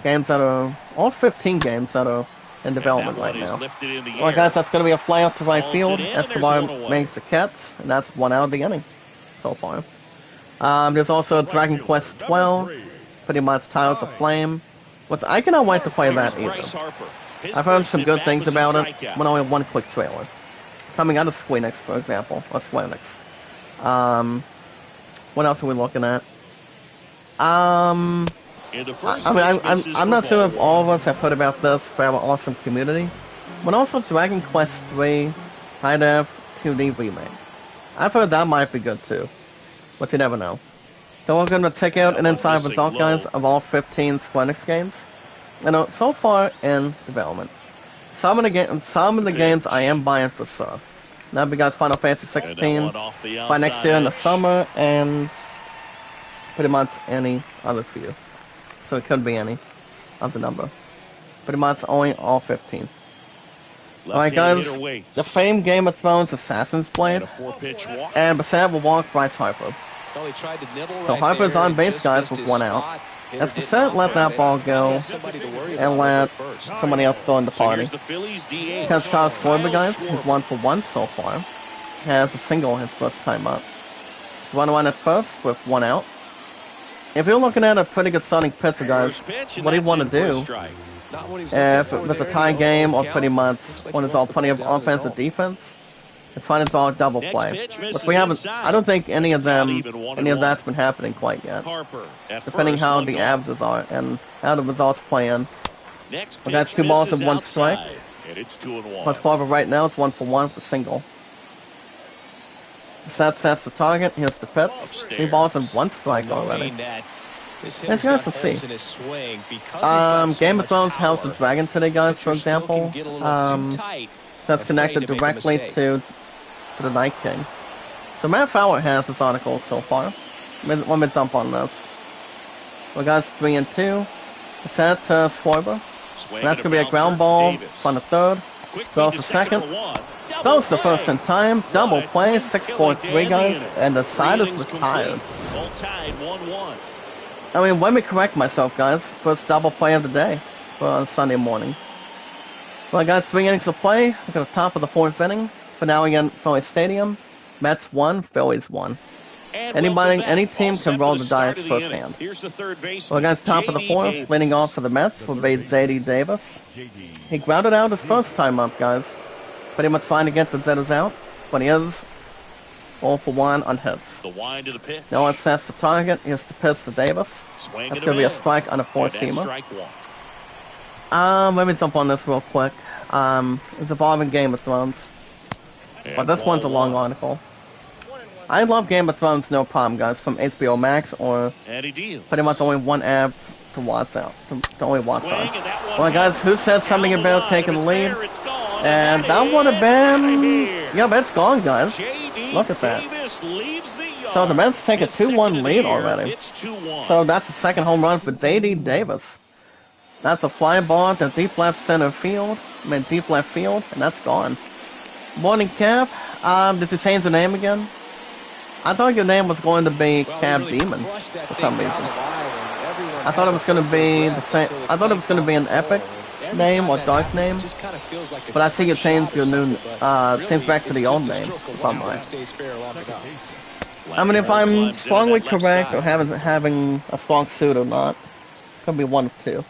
games that are in development right now. Alright, guys, that's going to be a fly out to right field. Escobar makes the catch, and that's 1 out of the inning so far. There's also Dragon Quest 12, pretty much Tiles of Flame, which I cannot wait to play that either. I've heard some good things about it, but only 1 quick trailer. Coming out of Squeenix, for example, or Squeenix. What else are we looking at? In the first I mean, pitch, misses I'm for not sure ball if all of one. us have heard about this for our awesome community, but also Dragon Quest III High Def 2D remake. I've heard that might be good too, but you never know. So we're gonna check out an inside result, guys, of all 15 Square Enix games. So far in development. Some of the games I am buying for sure. Now we got Final Fantasy And that 16 one off the by next outside year in the edge. summer, and pretty much any other few. So it could be any of the number. Pretty much only all 15. Alright Left-handed guys, hitter waits. the famed Game of Thrones Assassin's Blade, And a 4-pitch walk. and Bassett will walk Bryce Harper. Well, he tried to nibble So right Harper's there, on and base, just guys, missed with his one out. spot. Hitter As did Bassett not let grab that it. ball Now he go, has somebody to worry and about let over first. somebody else join the So party. here's the Phillies DH. Because Kyle Schwarber, Kyle guys, he's Schwarber. 1 for 1 so far. Has a single his first time up. He's 1-1 at first with 1 out. If you're looking at a pretty good starting pitcher, guys, First pitch, and what do you that's want in to for a do? strike. Not what he's If looking for it's a there. tie No game or count. pretty much Looks like when he it's all wants the plenty of ball down his offensive hole. defense, it's fine, it's all double Next play. pitch Which misses we haven't, inside. I don't think any of Not them, even 1-1. any of that's been happening quite yet. Harper at Depending first, how one the gone. avs are and how the results play in. Next But that's pitch 2 balls misses and 1 strike. outside, and it's 2-1. Plus Schwarber right now, it's 1 for 1 with a single. Seth sets the target, here's the pitch. 3 balls and 1 strike already. This Let's hitter's go got to see. holes in his swing because he's got so Game of much Thrones power. House of Dragon today, guys, for Pitcher still example. can get a little too tight. That's Afraid connected to make a directly mistake. to the Night King. So Matt Fowler has this article so far. Let me jump on this. We got 3 and 2. Set to Schwarber. Swing And that's and going to be a bouncer, ground ball Davis. on the third. Quick Throws feed the to second second. for one. Double Throws the play. first in time. Double What a play. twin 6-4-3, killing guys. dandy And the Three side is innings retired. complete. All tied 1-1. I mean, let me correct myself, guys. First double play of the day for Sunday morning. Well, guys, 3 innings of play. Look at the top of the 4th inning. Finale in Philly Stadium. Mets 1, Phillies 1. And Anybody, welcome back. any All team set can for roll the the start dice of the inning. firsthand. Here's the third baseman. Well, guys, top of the J.D. 4th, Davis. leading off for the Mets will be J.D. Davis. He grounded out his first time up, guys. Pretty much trying to get the Zetas out, but he is 0 for 1 on hits. The wind to the pitch. No one sets the target. Here's the pitch to Davis. Swing That's and going to be a miss. strike on a And that's four-seamer. strike 1. Let me jump on this real quick. It's evolving Game of Thrones, And but this ball one's a long one. article. I love Game of Thrones, no problem, guys, from HBO Max, or And he deals. pretty much only one app to watch out, to only watch Swing, on. and that one Well, guys, hit. who said something Down the about line, taking the it's lead? there, it's gone, And that would have is been, outta here. yeah, that's gone, guys. J.D. Look at that. Davis leaves the yard. So the Mets take a His second 2-1 of the lead year. already. It's 2-1. So that's the second home run for J.D. Davis. That's a fly ball to deep left center field. Deep left field, and that's gone. Morning, Cap. Did you change the name again? I thought your name was going to be Well, Cab he really Demon crushed that for thing some down reason. the line, and everyone I thought it was going to had be the breath same. until I thought it was going to be an came epic Every name time or that dark happens, name. it just kind of feels like a But I see you shot changed or your new, something, but changed back to really, the old it's just a name, stroke of if I'm luck right. that stays fair long enough. I mean, if I'm Climbs in strongly that left correct or side. having a strong suit or not, could be one of two.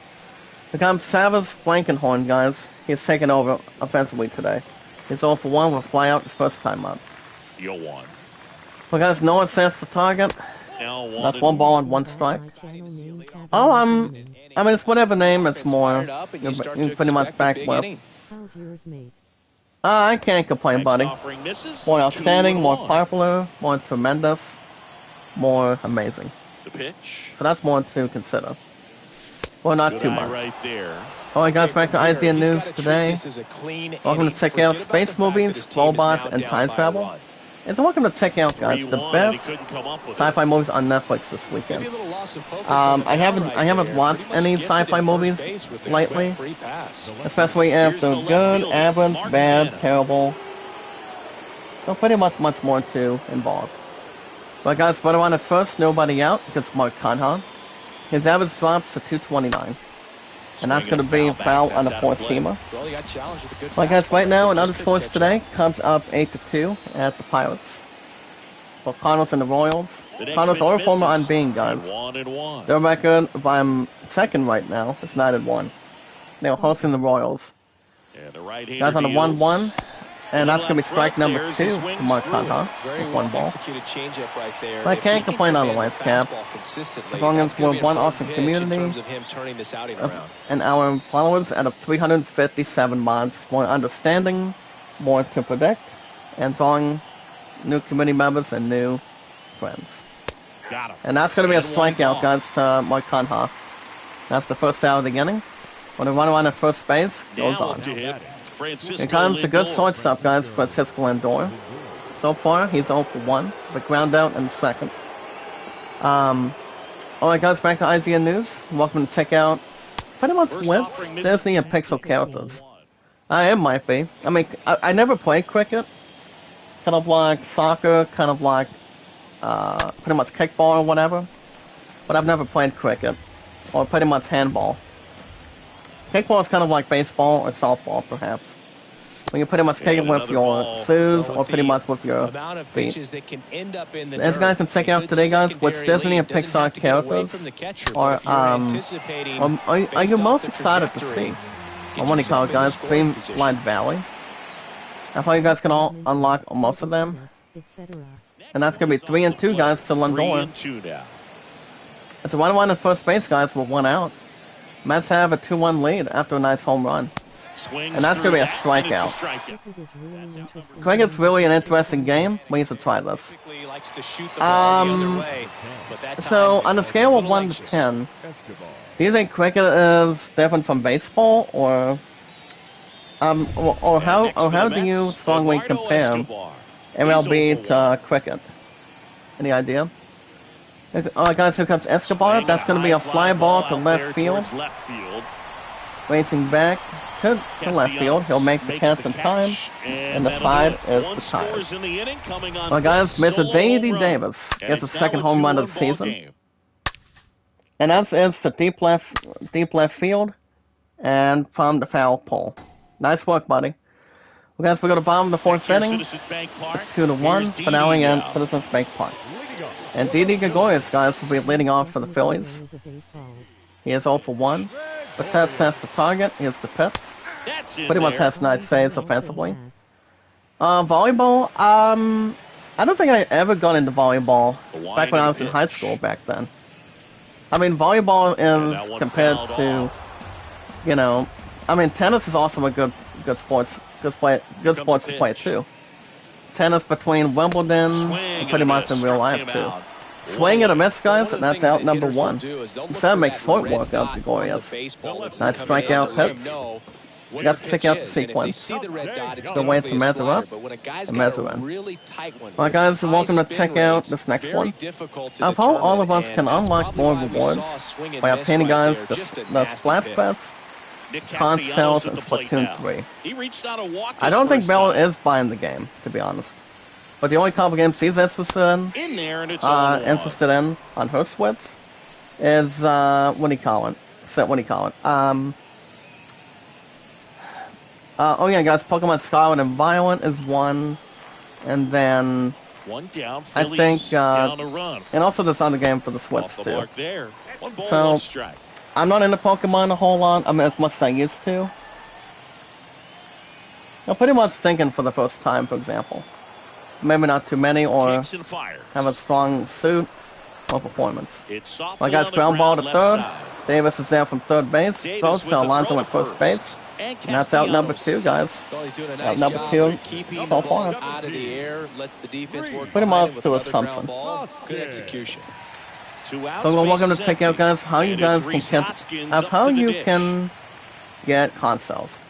Because Savas Blankenhorn, guys, he's taken over offensively today. He's 0 for 1 with a flyout his first time up. You're one. Well, guys, no one sets the target. Now one That's and 1 ball and 1 strike. Oh, I mean, it's whatever name it's more. You're pretty much back with. How's yours, mate? I can't complain, Next buddy. offering misses. More outstanding, more 2-1. popular, more tremendous, more amazing. The pitch. So that's more to consider. Well, not Good too eye much. right there. Alright, guys, back to From here, IGN he's News gotta treat today. this as a clean Welcome to inning. check Forget out about space the fact that movies, his team is robots, now and down time by travel. one. And welcome to check out, guys, the 3-1, and he best couldn't come up with sci-fi it. movies on Netflix this Maybe weekend. a little loss of focus on the I haven't ball right I haven't there. watched Pretty much any gifted sci-fi at first movies base with a lately, quick free pass. especially Here's after the left good, fielder, average, Mark bad, Canha. terrible. Well, pretty much more to involve. But guys, but on at first, nobody out because Mark Canha. His average drops to 229. And that's going to be foul on the fourth seamer. Well, he got challenged with a good Well, guys, fastball right now, there, in other just scores couldn't today, catch Cubs up 8-2 at the Pirates. Both Cardinals and the Royals. The next Cardinals pitch are former misses. unbeaten, guys. 1-1. Their record, if I'm second right now, is 9-1. They're hosting the Royals. And the right-hander Guys on the deals. 1-1. And that's going to be left strike front number there as 2 he to swings Mark through. Conha Very with well 1 ball. executed changeup right there. But I If can't he can complain on the command Lions cap. fastball consistently, As long that's as gonna we're be an one important awesome pitch in community, terms of him turning this outing around. and our followers out of 357 months, more understanding, more to predict, and drawing new community members and new friends. Got him. And that's going to be a And one strikeout, gone. guys, to Mark Conha. That's the first out of the inning. When the runner on at first base goes Now on. up to hit. Francisco Here comes a good Lindor. shortstop, guys, Francisco Lindor. So far, he's 0 for 1, but ground out in second. Alright, guys, back to IGN News. Welcome to check out pretty much First Wits, offering misses. Disney, and Pixel characters. It might be. I mean, I never played cricket. Kind of like soccer, kind of like pretty much kickball or whatever. But I've never played cricket. Or pretty much handball. Kickball is kind of like baseball or softball, perhaps. When you pretty much kick it And with another your ball. shoes Well, or pretty much with your amount of feet. pitches that can end up in the As dirt, guys can check a out good today, guys, with secondary Disney and lead doesn't Pixar have to get away characters, from the catcher, but or if you're anticipating are based you off most the excited to trajectory, see? get I want to call it, yourself in guys, the scoring Dreamlight position. Valley. I thought you guys can all unlock most of them, etc. and that's gonna be 3 and 2, guys, to 3 Lindor. and 2 now. It's a 1-1 at first base, guys, with 1 out. Mets have a 2-1 lead after a nice home run. Swings And that's gonna be a through that, and it's strikeout. Cricket is really interesting. Cricket's really an interesting game. We need to try this. Typically likes to shoot the ball the other way, but that So, time on a was scale of little 1 to anxious. 10, do you think cricket is different from baseball, or how do you strongly Eduardo compare Escobar. MLB He's 0 for to cricket? Any idea? Guys, here comes Escobar. Swing That's and going to be a high fly ball to out left there field. towards left field. Racing back to left field. He'll make the catch in time. And the that'll side do it. is One the tires. scores in the inning, coming on Well, guys, this Mr. solo J.D. home run. Davis And gets the it's now second a home run of 2-1 the ball season. game. And that's to deep left field, and from the foul pole. Nice work, buddy. Well, guys, we go to bottom of the fourth Here, inning. Citizens Bank Park. It's 2-1, Here's Didi finale in now. Citizens Bank Park. And Didi Gregorius, guys, will be leading off for the Phillies. He is 0 for 1. Besides sets the target, here's the pits. That's in Pretty much there. has nice saves offensively. Volleyball, I don't think I ever got into volleyball back when I was in high school back then. I mean, volleyball that is one compared fouled to, off. you know, I mean, tennis is also a good sports to play pitch. too. Tennis between Wimbledon Swing and pretty and a much miss. in real Struck life him too. out. Swing and a miss, guys, One and of the that's things out that number hitters will 1. do is they'll look Instead of for make that short red work of dot on the Gregorius. baseball that's Nice coming in. strikeout Let 'em pitch. know what Got the to check pitch out the is, and if they sequence. see the red dot, it's Still waiting typically to a measure slider, up but when a guy's and got measure a in. really tight one, Well, guys, with welcome to high check spin out rates, this next very one. difficult to Of how all of determine, us and can that's unlock probably more why we rewards saw a swing and by miss obtaining, right guys, there. Just a the nasty Splatfest, Nick Con Castellanos Sales, at and the plate Splatoon now. 3. He reached out a walk I his don't think first Bell time. is buying the game, to be honest. But the only couple games he's interested in, In there, and it's on Hershwitz, is, what do you call it? Oh yeah, guys, Pokemon Scarlet and Violet is one, and then, one down. I Phillies think, down a run. and also this other game for the Switch Off the too. mark there. One ball, So- one strike. I'm not into Pokemon a whole lot, I mean, as much as I used to. I'm pretty much thinking for the first time, for example. Maybe not too many, or Kicks and fires. have a strong suit or performance. It's softly My guy's on the ground ball to left third. side. Davis is there from third base. Davis Throws with to the Alonzo throw at first first. base. And And that's out number Castellanos. 2, guys. Well, he's doing a nice number job 2 of keeping the so ball far. out of the air, lets the defense work Pretty behind much him with to another assumption. ground ball. Good execution. 2 outs, So we're welcome to base check out, empty. guys, how you And guys it's can Reese get Hoskins of up how to the you dish. can get consoles.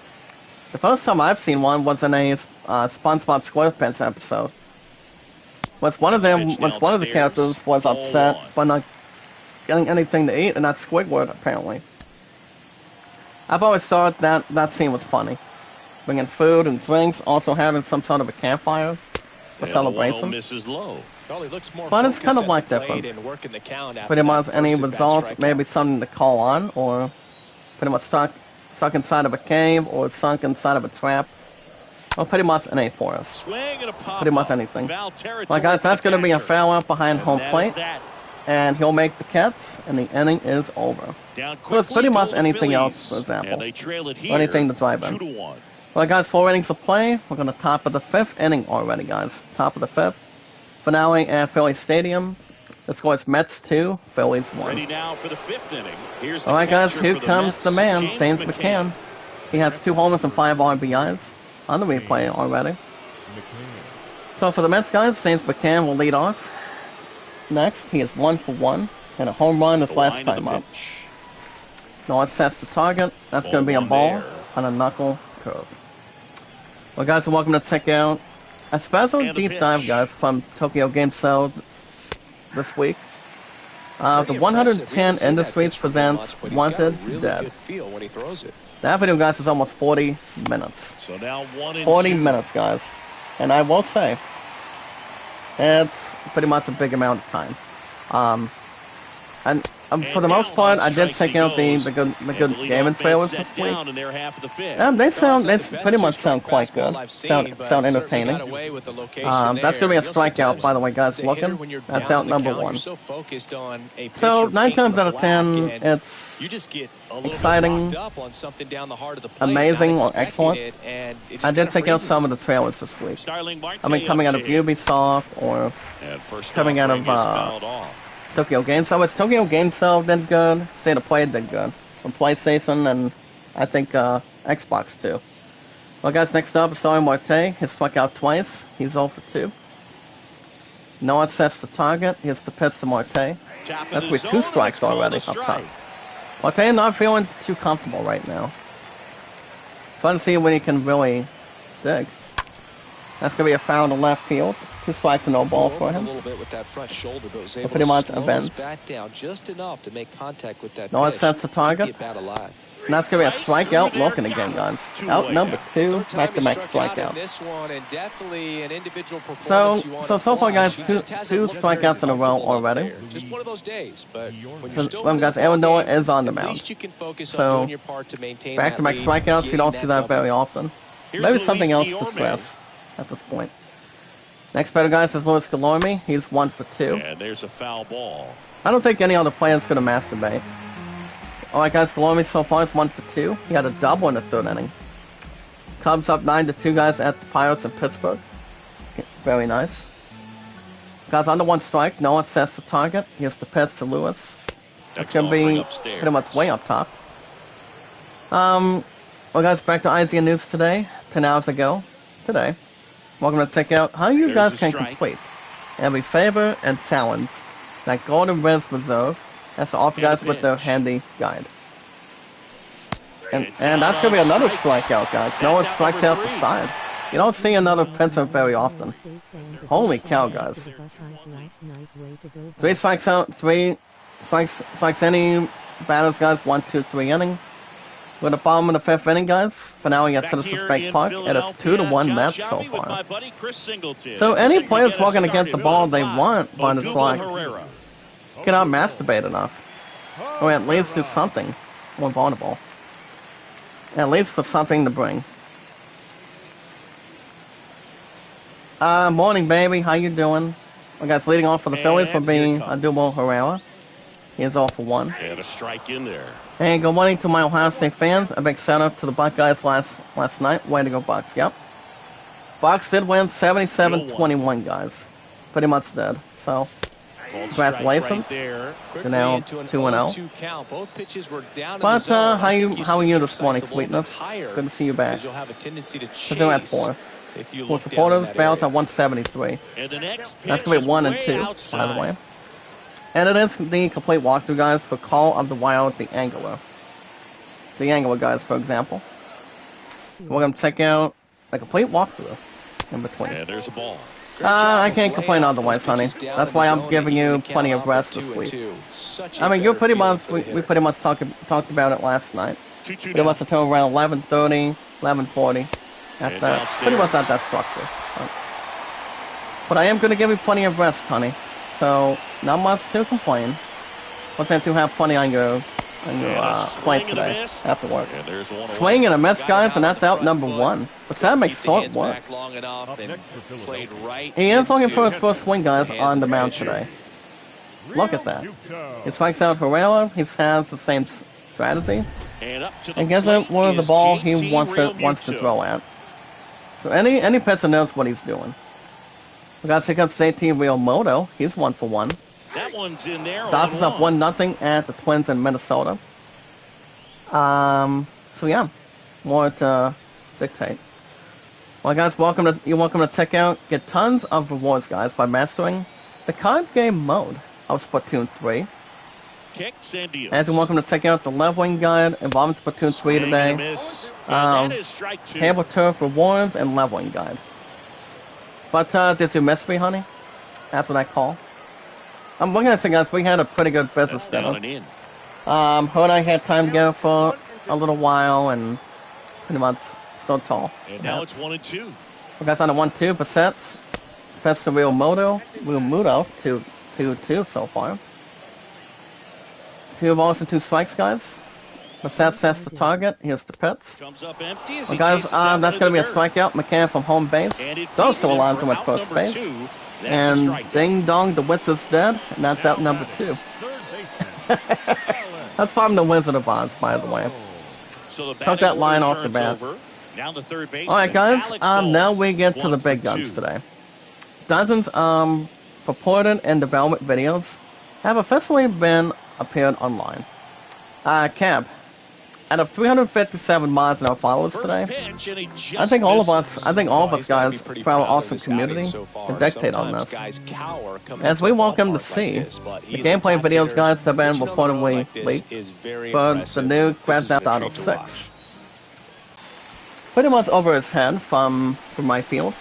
The first time I've seen one was in a SpongeBob SquarePants episode. One of the characters was Ball upset one. by not getting anything to eat, and that's Squidward, apparently. I've always thought that scene was funny. Bringing food and drinks, also having some sort of a campfire for And the 1-0 celebration. misses low. Well, he looks more But it's focused kind of at like the different. plate and working the count after Pretty that much any first at-bat results, strikeout. maybe something to call on, or pretty much stuck inside of a cave, or sunk inside of a trap. Or pretty much an A for us. Swing and a pop Pretty much up. anything. Foul territory Well, guys, for that's the going to be a catcher. foul out behind And home that is plate, that. and he'll make the catch, and the inning is over. Down So it's quickly pretty go much the anything Phillies. else, for example. And they trail it here, Anything to drive in. 2-1. Well, guys, 4 innings of play. We're going to top of the 5th inning already, guys. Top of the 5th. Finale at Philly Stadium. The score is Mets 2, Phillies 1. Ready now for the 5th inning. Here's the Alright, guys, catcher here for the comes Mets, the man, James McCann. McCann. He has 2 homers and 5 RBIs on the replay already. So for the Mets, guys, James McCann will lead off. Next, he is 1 for 1 and a home run this The last line of time the up. pitch. No one sets the target. That's going to be a Ball ball one there. on a knuckle curve. Well, guys, welcome to check out a special And the deep pitch. dive, guys, from Tokyo Game Show this week. The Pretty 110 impressive. We haven't seen that Industries pitch from him presents much, but he's got a Wanted really Dead. good feel when he throws it. That video, guys, is almost 40 minutes. So now 1 and 40 2. minutes, guys. And I will say, it's pretty much a big amount of time. And for the most part, I did check out the good gaming trailers this week. They pretty much sound quite good. Sound entertaining. That's gonna be a strikeout, by the way, guys. Looking, that's out number 1. So 9 times out of 10, it's exciting, amazing, or excellent. I did check out some of the trailers this week. I mean, coming out of Ubisoft or coming out of Tokyo Game Show. It's Tokyo Game Show did good. State of Play did good. On PlayStation and I think Xbox too. Well, guys, next up is Starry Marte. He's struck out twice. He's 0 for 2. No one sets the target. Here's the pitch to Marte. That's with 2 strikes already up top. Marte not feeling too comfortable right now. Fun to see when he can really dig. That's going to be a foul to left field. 2 strikes and no ball for him. A little bit with that front shoulder, but was able Pretty to much slow his events. bat down just enough to make contact with that No one pitch. sets the target. Keep bat alive. And that's going to be a strikeout looking again, guys. Out number 2, back-to-back strikeouts. This one, and definitely an individual So performance you want to far, guys, flash. two He just hasn't looked strikeouts in a very row comfortable up already. there. Just one of those days, but when you're Because, still well, winning guys, the ball Illinois game, is on the at mound. least you can focus So, on doing your part to maintain Back-to-back that lead, strikeouts, you getting don't see that double. very often. Here's Maybe Luis something else to Guillorme. stress at this point. Next batter, guys, is Luis Golomy. He's 1 for 2. And there's a foul ball. I don't think any other player's going to masturbate. Alright, guys, Golomy so far is 1 for 2. He had a double in the 3rd inning. Cubs up 9-2, guys, at the Pirates in Pittsburgh. Very nice. Guys, under 1 strike. No one sets the target. Here's the pitch to Lewis. It's going to be pretty much way up top. Well, guys, back to IZN News today. 10 hours ago. Today. Welcome to check out how you There's guys a can strike. complete every favor and challenge that Golden Res Reserve has to offer, guys, with their pitch. handy guide. And that's going to be another strikeout, guys. No one strikes out the side. You don't see another pitcher very often. Holy cow, guys. 3 strikes out, 3 strikes any batters, guys. 1, 2, 3 inning. We're at the bottom of the 5th inning, guys. Finale at Back Citizens here Bank in Park. It is 2-1 John Mets so Shelby with far. my buddy Chris Singleton. So any Set to players get who are us going to get the started. ball they Who on want, top? but it's Odubel like, Herrera. cannot masturbate enough. Or at least do something more vulnerable. At least for something to bring. Morning, baby. How you doing? Well, guys, leading off for the Phillies for And being here comes. Odubel Herrera. He is all for 1. And a strike in there. Hey, good morning to my Ohio State fans. A big shout out to the Buckeyes last night. Way to go, Bucks. Yep. Bucks did win 77-21, guys. Pretty much did. So, Called congratulations. strike right there. Quickly now into an 2-0. 0-2 count. Both pitches were down in But, the zone. how I you- think how are set you your this morning, sights a little bit sweetness? higher, Good to see you back. because you'll have a tendency to What's doing at chase 4? if you For look down in supporters, that Bales area. at 173. And the next That's pitch going to is be 1 and way 2, outside. by the way. And it is the complete walkthrough, guys, for Call of the Wild, the Angler. The Angler, guys, for example. So we're going to check out the complete walkthrough in between. And there's a ball. I can't complain otherwise, honey. That's why I'm giving you plenty of rest this week. I mean, you're pretty much, we pretty much talked about it last night. 2-2 Pretty much until around 11:30, 11:40. At And that, pretty much at that structure. But I am going to give you plenty of rest, honey. So, not much to complain. But since you have plenty on your plate today after work. And there's one Swing and a miss, guys, and that's out number 1. But that makes short work. Long enough and played right He is looking for his into first swing, guys, the on hands the of mound pitcher. today. Look at that. He strikes out Herrera. He has the same strategy. And up to the And gets plate it where the is ball he JT wants to Realmuto. throw at. So any pitcher knows what he's doing. We got to pick up JT Realmuto. He's 1 for 1. That one's in there. Dodgers up 1-0 at the Twins in Minnesota. So yeah, more to dictate. Well, guys, you're welcome to check out, get tons of rewards, guys, by mastering the card game mode of Splatoon 3. Kicks and deals. And you're welcome to check out the leveling guide involving Splatoon 3 Swing and a today. miss. And that is strike 2. Table turf rewards and leveling guide. But did you miss me, honey? After that call? I'm looking at it, guys. We had a pretty good business That's down dinner. and in. Her and I had time together for a little while, and pretty much stood tall. And now it's 1-2. We got on the 1-2 for sets. That's the Realmuto 2-2 so far. 2 balls and 2 strikes, guys. The sets the target. Here's the pitch. Comes up empty as Well, he guys, chases that that's one going to be a in the dirt. strikeout. McCann from home base. And it Goes beats to him Alonzo for at out first number base. 2. That's a And strikeout. ding dong, the Witz is dead. And that's out number 2. That's from the Wizard of Oz, by the way. So the Took that batting line order off the turns bat. over. Now the third baseman, Alright, guys, Alec Bohm, now we get to the 1 for big guns 2. today. Dozens purported and development videos have officially been appeared online. Cab, out of 357 mods in our followers First today, pitch, and he just I think all of misses. us guys from our awesome community can dictate on this. As we welcome to see the gameplay videos, guys, that have been reportedly leaked for the new Grand Theft Auto 6. Pretty much over his head from my field.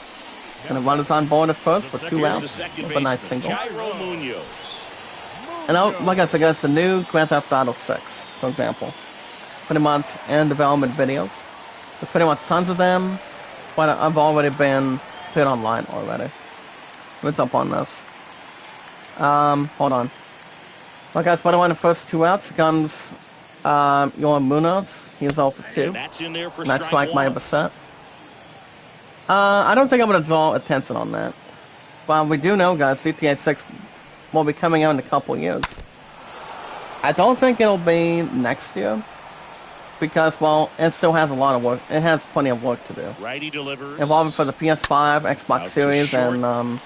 And the runner's on board at first for 2 Here's outs the second with a nice baseman, single. Jairo Munoz. And like I said, guys, the new Grand Theft Auto 6, for example. Pretty much in development videos. There's pretty much tons of them, but I've already been put online already. What's up on this? Hold on. Well, guys, by the way, the first 2 outs comes your Munoz. He's 0 for 2. And that's in there for That's strike like my 1. percent. I don't think I'm going to draw attention on that. But we do know, guys, GTA 6 will be coming out in a couple years. I don't think it'll be next year. Because, well, it still has a lot of work. It has plenty of work to do. Righty delivers. Involving for the PS5, Xbox Out to Series, short. and,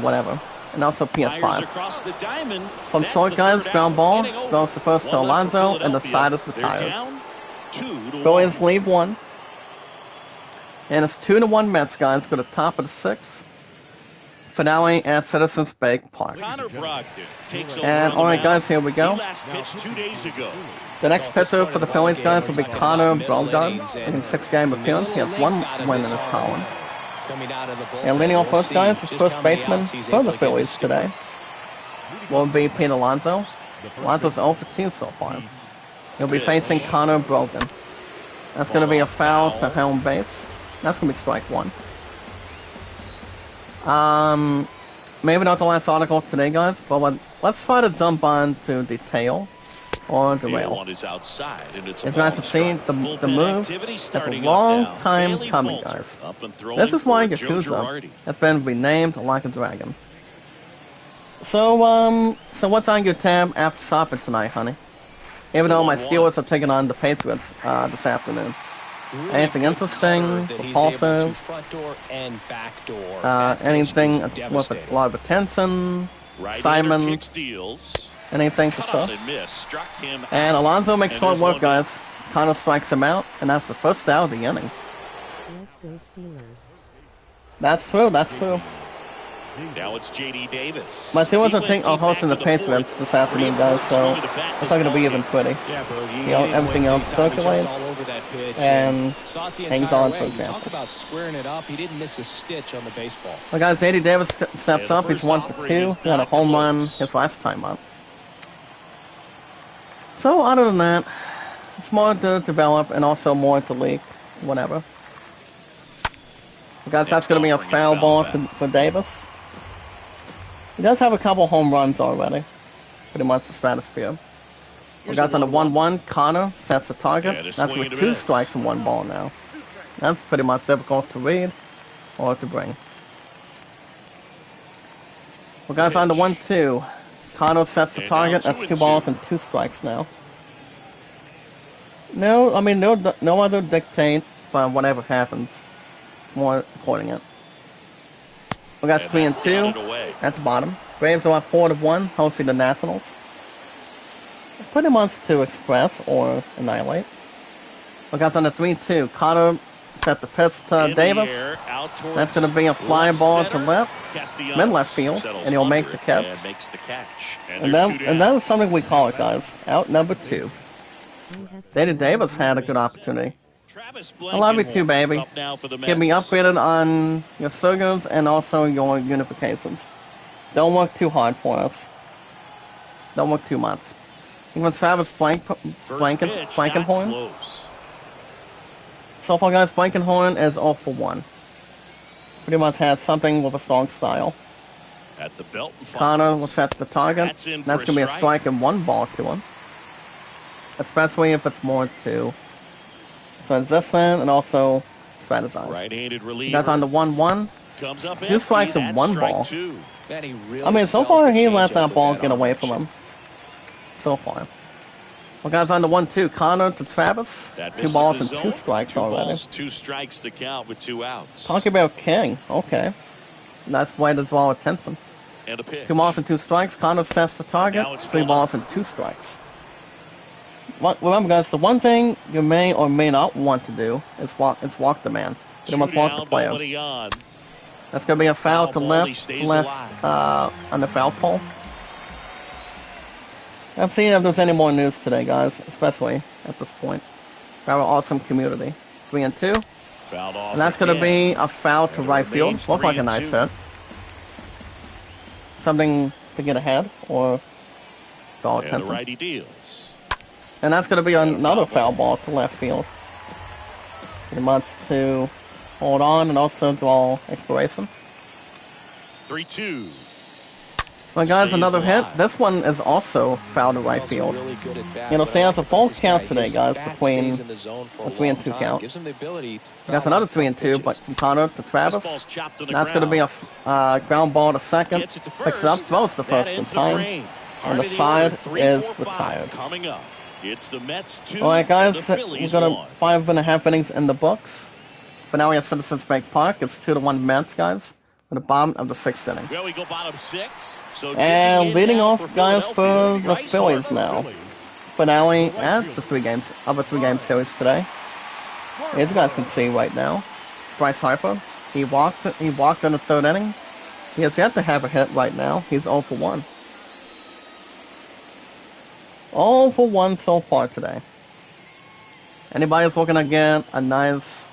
whatever. And also Fires PS5. across the diamond. From That's short, the guys, third ground out. ball, Inning over. goes to first to One left for Alonzo, and the Philadelphia. side is They're retired. down 2-1. Phillies leave 1. And it's 2-1 Mets, guys, go to top of the 6th. Finale at Citizens Bank Park. Connor Brogdon takes over And on the alright, mound. guys, here we go. He last pitched 2 days ago. The next pitcher for the Phillies, guys, will be Connor Brogdon in his 6-game appearance. He has 1 win in his column. And leading off first, guys, is first baseman for the Phillies today will be Pete Alonzo. Alonzo's 0 for 2 so far. He'll be facing Connor Brogdon. That's going to be a foul to home base. That's going to be strike 1. Maybe not the last article today, guys, but let's try to jump on to detail or derail. One is outside, and it's It's nice to see the move. That's a long time coming, guys. This is why Yakuza has been renamed Like a Dragon. So what's on your tab after shopping tonight, honey? Even though my Steelers are taking on the Patriots this afternoon. Anything interesting, repulsive, anything with a lot of attention, Simon, anything for sure. And Alonzo makes short work, guys. Connor strikes him out, and that's the first out of the inning. Let's go Steelers. That's true. Now it's J.D. Davis. My Steelers are hosting the Patriots this afternoon, guys, so it's not going to be even pretty. Everything else circulates and hangs on, for example. Talk about squaring it up. He didn't miss a stitch on the baseball. Well, guys, J.D. Davis steps up. He's 1 for 2. He had a home run his last time up. So, other than that, it's more to develop and also more to leak, whatever. Guys, that's going to be a foul ball for Davis. He does have a couple home runs already. Pretty much the stratosphere. We got on the 1-1. Connor sets the target. That's with 2 strikes and 1 ball now. That's pretty much difficult to read or to bring. We got on the 1-2. Connor sets the target. That's 2 balls and 2 strikes now. No, I mean, no other dictate, but whatever happens. It's more recording it. We got And 3 and that's 2 down and away. at the bottom. Braves are up 4-1, hosting the Nationals. Pretty much to express or annihilate. We got on the 3-2. Carter set the pitch to In Davis. the air, out towards That's going to be a fly left ball to center. left, Castellanos mid-left field, settles and he'll make under the it catch. and makes the catch. And there's two down. that is something we call it, guys. Out number 2. I have Danny Davis had a good opportunity. Travis I love you too, Blankenhorn baby. up now for the Get me Mets. upgraded on your surges and also your unifications. Don't work too hard for us. Don't work too much. Even Travis First pitch, not Blankenhorn. close. So far, guys, Blankenhorn is 0 for 1. Pretty much has something with a strong style. At the belt and Connor will fires. set the target. That's in That's for going to be a strike. strike and 1 ball to him. Especially if it's more to transition and also strategize. Right-handed reliever. Guys on the 1-1. Comes up 2 empty. strikes and That's 1 strike ball. 2. Man, he really I mean, so sells far the he let changeup that with ball that get arm away from action. him. So far. Well, guys, on the 1-2. Connor to Travis. That 2 misses balls the and 2 zone. strikes 2 already. balls, 2 strikes to count with 2 outs. Talking about King. Okay. That's why there's all attention. And a pitch. 2 balls and 2 strikes. Connor sets the target. Now it's 3 full. balls and 2 strikes. Remember, guys, the one thing you may or may not want to do is walk the man. You 2 must walk the down, player. nobody on. That's going to be a foul to Foul ball, left, he stays alive. on the foul pole. I'm seeing if there's any more news today, guys, especially at this point. We have an awesome community. 3 and 2. Fouled off. And that's going to again. be a foul to And it right field. remains Looks like a 3 and nice 2. hit. Something to get ahead, or it's all And the attention. righty deals. And that's going to be And a another foul foul ball to left field. Pretty much to hold on and also draw expiration. 3-2. Well, guys, Stays another hit. alive. This one is also foul to right Also field. really good at bat, You know, but see, I that's a like full this count guy. today, His guys, bat between stays in the zone for a a 3 and long 2 time. count. Gives him the ability to That's foul another off 3 and tough 2, pitches. but from Connor to This Travis. ball's chopped in the That's going to be ground. a ground ball to second. Gets it to Picks it up, first. throws the That first in ends the time. frame. And Part the of side order, 3, is 4, 5 retired. Coming up, it's the Mets 2. Alright, guys, and the we're Phillies going 1. to 5.5 innings in the books. Finale at Citizens Bank Park. It's 2-1 Mets, guys. At the bottom of the 6th inning. Well, we go bottom 6. So And digging in leading now off, for guys, for Philadelphia. the Nice Phillies hard now. Phillies. Finale at the 3 games of a 3-game series today. As you guys can see right now, Bryce Harper, he walked in the 3rd inning. He has yet to have a hit right now. He's 0 for 1. 0 for 1 so far today. Anybody's looking to get a nice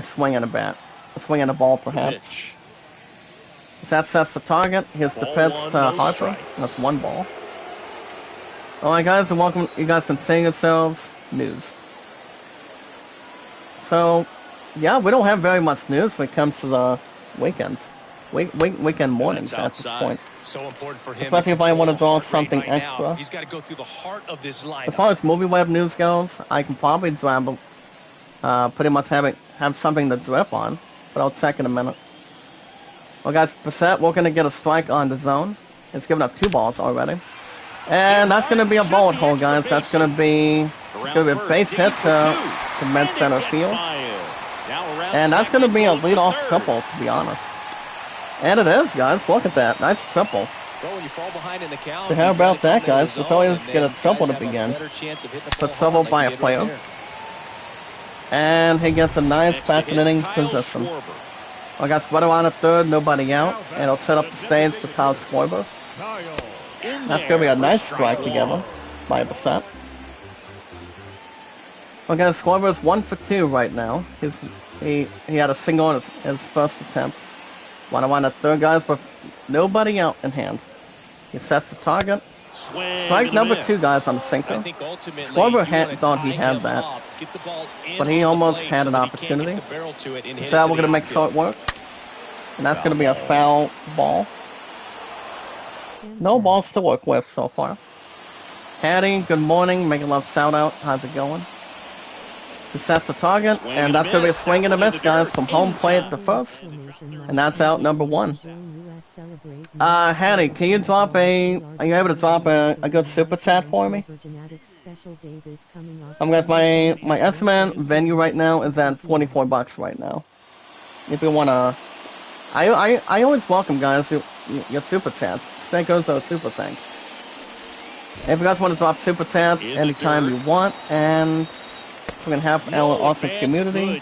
swing at a bat. A swing at a ball, perhaps. Pitch. That sets the target. Here's the Ball pitch one, to no Harper. strikes. That's 1 ball. Alright, guys, and welcome. You guys can say yourselves news. So, yeah, we don't have very much news when it comes to the weekends. Weekend mornings That's at this outside. point. So important for him. Especially if I want to draw something right now. extra. He's got to go through the heart of this As lineup. far as movie web news goes, I can probably dribble, pretty much have something to drip on, but I'll check in a minute. Well, guys, Brissett, we're going to get a strike on the zone. It's given up 2 balls already. And that's going to be a bullet hole, guys. That's going to be a base hit to mid-center field. And that's going to be a leadoff triple, to be honest. And it is, guys. Look at that. Nice triple. Well, when you fall behind in the count, So how you've gotta about that, come into guys? the The zone, Phillies and get a then triple guys to have a begin. better chance of hitting the But ball trouble hard by like a you did player. right there. And he gets a nice Next to hit, fascinating Kyle position. Schwarber. I got Sweater on at 3rd, nobody out. And it'll set up the stage for Kyle Schwarber. That's going to be a nice strike together by Brissett. Okay, Schwarber's 1 for 2 right now. He had a single in his first attempt. 1-1 at 3rd, guys, with nobody out in hand. He sets the target. Swing Strike and a number miss. 2, guys, on the I sinker. think ultimately Schwarber you wanna thought he tie had him that, up, get the ball in but he on the almost plate had so an that he can't get opportunity. the barrel to it and hit So it we're to going to the make so outfield. it work. And that's going to be a foul ball. No balls to work with so far. Hattie, good morning. Make a love shout out. How's it going? He sets the target, and that's going to be a swing and a miss, guys, from home plate to first. And that's out number 1. Hattie, can you drop are you able to drop a good super chat for me? Guys, my estimate venue right now is at $44 right now. If you wanna, I always welcome, guys, your super chats. Stay goes out super thanks. If you guys want to drop super chats anytime you want, and we can have our awesome community,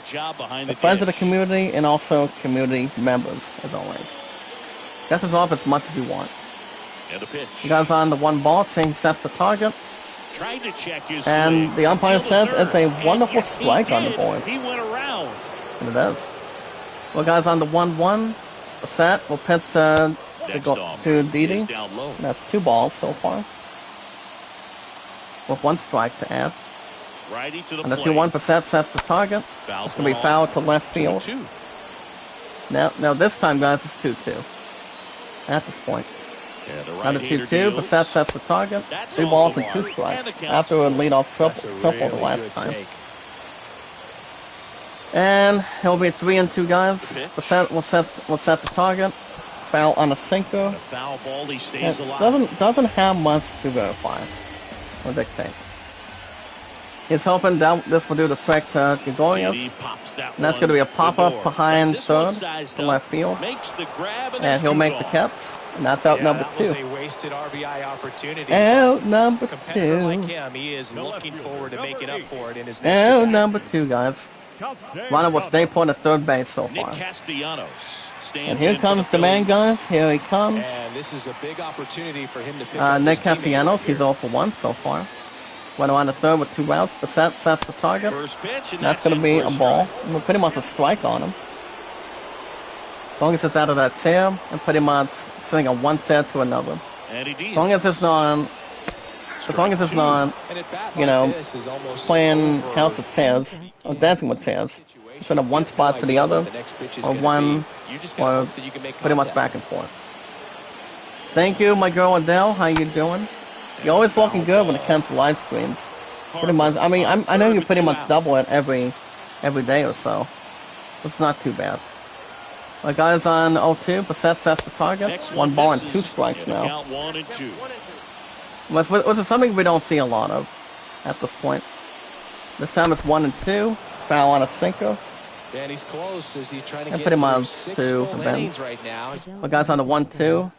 the friends of the community, and also community members, as always. That's as drop as much as you want. And a pitch. You guys on the 1 ball, saying sets the target. Tried to check his And swing. the umpire says it's a wonderful Yes, he strike on the did. board. He went around. And it is. Well, guys, on the 1-1, the set will pitch to Didi. Is down low. That's 2 balls so far, with 1 strike to add. Righty to the And the plate. 2-1 sets the target. Foul It's going to be ball. fouled to left field. 2-2. Now this time, guys, it's 2-2. At this point. Yeah, the Now the right-hander 2-2, deals. Bassett sets the target. That's 3 all balls the and 2 mark. strikes. And the count After a leadoff That's a triple the really last good time. take. And it'll be 3-2, guys. Pitch. Bassett will set the target. Foul on a sinker. The foul ball, he stays It alive. doesn't have much to verify or dictate. He's hoping that this will do the trick to Didi Gregorius. pops that And that's one going to be a to the pop-up door. behind This one third sized to up, left field. Makes the grab, and And there's he'll 2 make the gone. catch. And that's out number That was 2. a wasted RBI opportunity. Out number Competitor 2. like him, he is looking forward to making up for it in his next Out at-bat. number 2, guys. Runner will stay put at third base so Nick far. Castellanos stands And here in for comes the man, Phillies. guys. Here he comes. And this is a big opportunity for him to pick up Nick his teammate Castellanos, right he's here. 0 for 1 so far. Runner on the third with 2 outs. Bassett sets the target. First pitch, and That's going to in be for a strike. ball. Well, pretty much a strike on him. As long as it's out of that chair, and pretty much sitting on one chair to another. And he deals. As long as it's not, And at bat you like know, this is almost playing over. House of Chairs, or Dancing with Chairs. Instead of one spot to the other, or one, or pretty much back and forth. Thank you, my girl Adele. How you doing? You're always looking good when it comes to live streams. Pretty much. I mean, I know you pretty much double it every day or so. It's not too bad. My guy's on 0-2. Bassett sets the target. Next 1 ball and misses, 2 strikes and the now. count 1 and 2. Which is something we don't see a lot of at this point. This time it's 1 and 2. Foul on a sinker. And he's close as he's trying to And get pretty through much 6 to full the bench. innings right now. My guy's on the 1-2.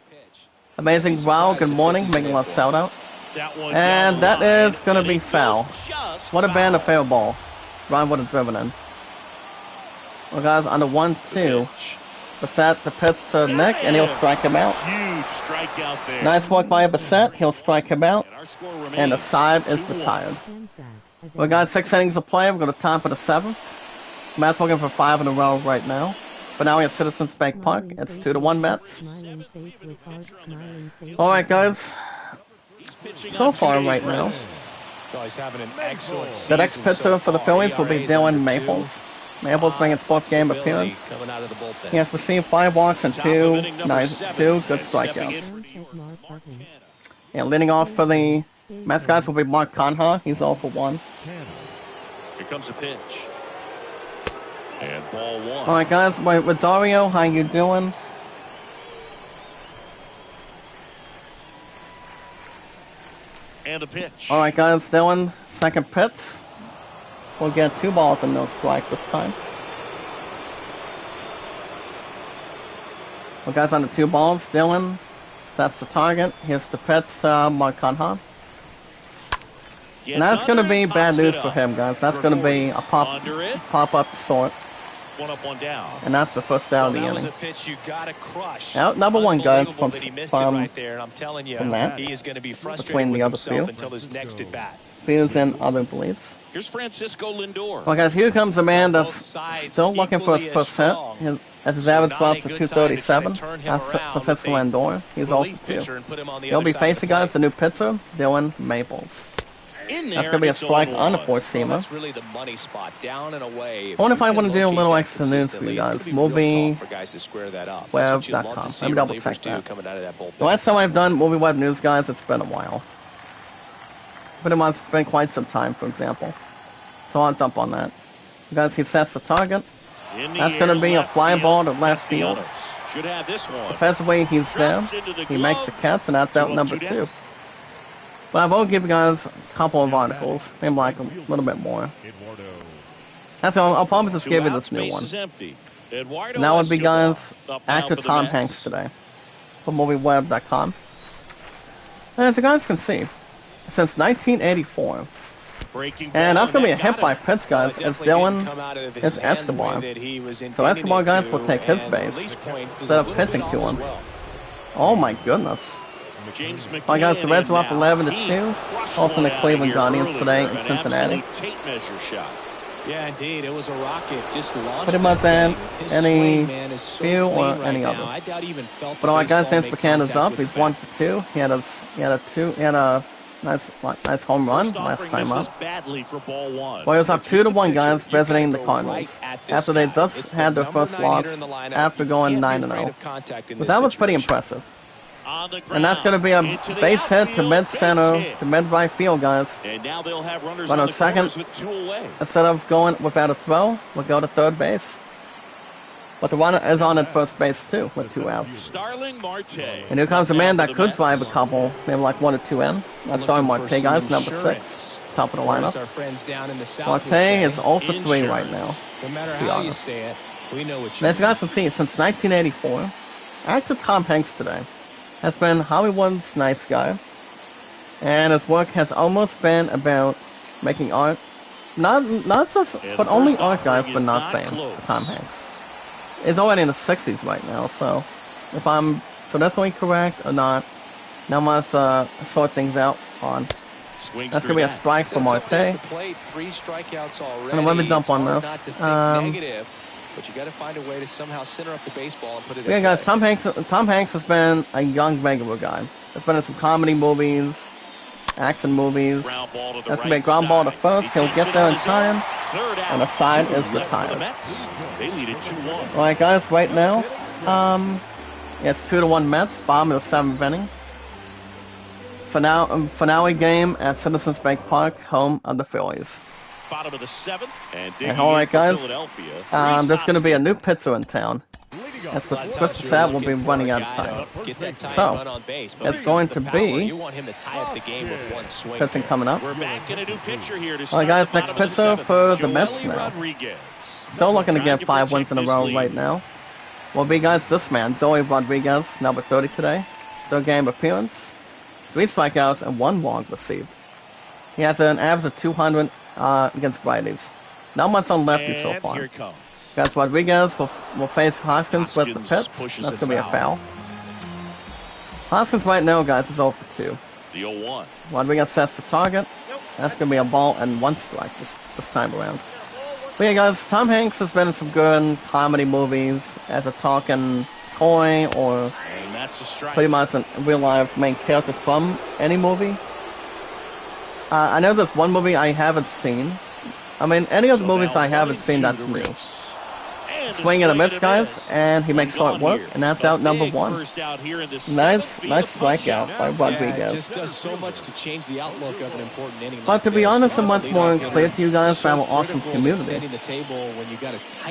Amazing Wow, good morning. Making a lot of shout out. That one And down that the line, is gonna and be it goes foul. just What a band of foul. fair ball. Ryan would have driven in. Well, guys, on the 1-2. Pitch. Bassett to pitch to Nick, and he'll strike him out. Huge strikeout there. Nice work by Bassett. He'll strike him out, And our score remains and the side is 2-1. retired. We got 6 innings of play. We're going to top of the 7th. Matt's looking for 5 in a row right now. But now we have Citizens Bank Park. It's 2-1 Mets. All right, guys. He's pitching So on far today's right now, list. Oh, he's having an excellent the season next pitcher so for the far. Phillies will be ERA's Dylan under 2. Maples. Maples making his 4th game Possibility appearance. coming out of the bullpen. He has received 5 walks and Top of 2 inning number 7, good and stepping in strikeouts. for New York, Mark Canha. And leading off for the Mets guys will be Mark Conha. He's 0 for 1. Here comes the pitch. And ball 1. All right, guys. Rosario, how you doing? And the pitch. All right, guys. Dylan, second pitch. We'll get 2 balls and no strike this time. Well, guys, on the 2 balls, Dylan sets the target. Here's the pitch to Mark Conha. Gets And that's going to under be it, bad pops news it for up. him, guys. That's going to be a Under it. pop-up sort. 1 up, 1 down. And that's the first out of the That was inning. a pitch you gotta crush. Out number 1, guys, Unbelievable from that he missed it right there, and I'm telling you, that, he is going to be frustrated between the with other himself few. until his next at bat. Fields and other beliefs. Here's Francisco Lindor. Well, guys, here comes a man Both that's sides still looking for his equally as first hit. strong. As his So average not drops a to good time to try to 237. turn him That's around Francisco with a Lindor. He's 0 relief for 2. pitcher and put him on the He'll other be side of facing, the plate. guys, the new pitcher, Dylan Maples. In there, That's going to be a and it's strike 0-1. on a Well, four-seamer. that's really the money spot, down and away. I wonder if you I can want to do a locate little that extra news for you consistently, guys. it's gonna be Movie real tough for guys to square that up. That's what you'd love web.com. to see Let me double relievers check do that. coming out of that bullpen. The last time I've done movie web news, guys, it's been a while. Pretty much been quite some time, for example. So I'll jump on that. Guys, he sets the target. In the That's going to air, be a left fly field. ball to left field. Castellanos should have this one. Defensively, he's there. Drops into the He makes the glove. catch, and that's out number 2. But I will give you guys a couple of articles, maybe like a little bit more. That's all. I'll probably just give you this new one. And that would be, guys, actor Tom Hanks today from MovieWeb.com. And as you guys can see, since 1984, and that's going to be a hit by pitch, guys. It's Escobar. So Escobar, guys, will take his base instead of pitching to him. Oh my goodness. Alright, guys, the Reds are up 11-2. Also the Cleveland Guardians today in Cincinnati. Yeah, indeed. It was a rocket. Just launched. Pretty much any few or any other. I doubt he even felt But alright, guys, since Buchanan's up, he's 1 for 2. He had a nice home run last time up. Well, he was up 2-1, guys, visiting the Cardinals after they just had their first loss after going 9-0. But that was pretty impressive. And that's going to be a base hit to mid-center, to mid-right field, guys. Run on second. Instead of going without a throw, we'll go to third base. But the runner is on at first base, too, with 2 outs. And here comes a man that could drive a couple, maybe like 1 or 2 in. That's Starling Marte, guys, number 6, top of the lineup. Marte is 0 for 3 right now, to be honest. As you guys can see, since 1984, actor Tom Hanks today has been Hollywood's nice guy, and his work has almost been about making art, not just, but only art, guys, but not fame for Tom Hanks. He's already in the 60s right now, so if I'm traditionally correct or not, now must sort things out on. That's going to be a strike for Marte. And let me jump on this. But you got to find a way to somehow center up the baseball and put it in. Yeah, guys, Tom Hanks has been a young regular guy. He's been in some comedy movies, action movies. That's going to be a ground ball to first. He'll get there in time. And the side is retired. Alright, guys, right now, it's 2-1 Mets, bottom of the 7th inning. Finale game at Citizens Bank Park, home of the Phillies. Bottom of the 7th, and alright, guys, there's going to be a new pitcher in town. That's what Chris Sad will be running out of time. So, it's going to be pitching coming up. Alright, guys, next pitcher for the Mets now. Still looking to get 5 wins in a row right now. Will be, guys, this man, Joey Rodriguez, number 30 today. 3rd game appearance, 3 strikeouts, and 1 walk received. He has an average of 200 against righties. Not much on lefties so far. Guys, Rodriguez will face Hoskins with the pitch. That's going to be a foul. Hoskins right now, guys, is 0 for 2. The 0-1. Rodriguez sets the target. That's going to be a ball and 1 strike this time around. But yeah, guys, Tom Hanks has been in some good comedy movies as a talking toy or pretty much a real-life main character from any movie. I know there's one movie I haven't seen. I mean, any of the movies I haven't seen, that's new. Swing and a miss, guys, and he makes short work, and that's out number 1. Nice strikeout by Rodriguez. Yeah, it just does so much to change the outlook of an important inning. But to be honest, and much more clear to you guys, I have an awesome community.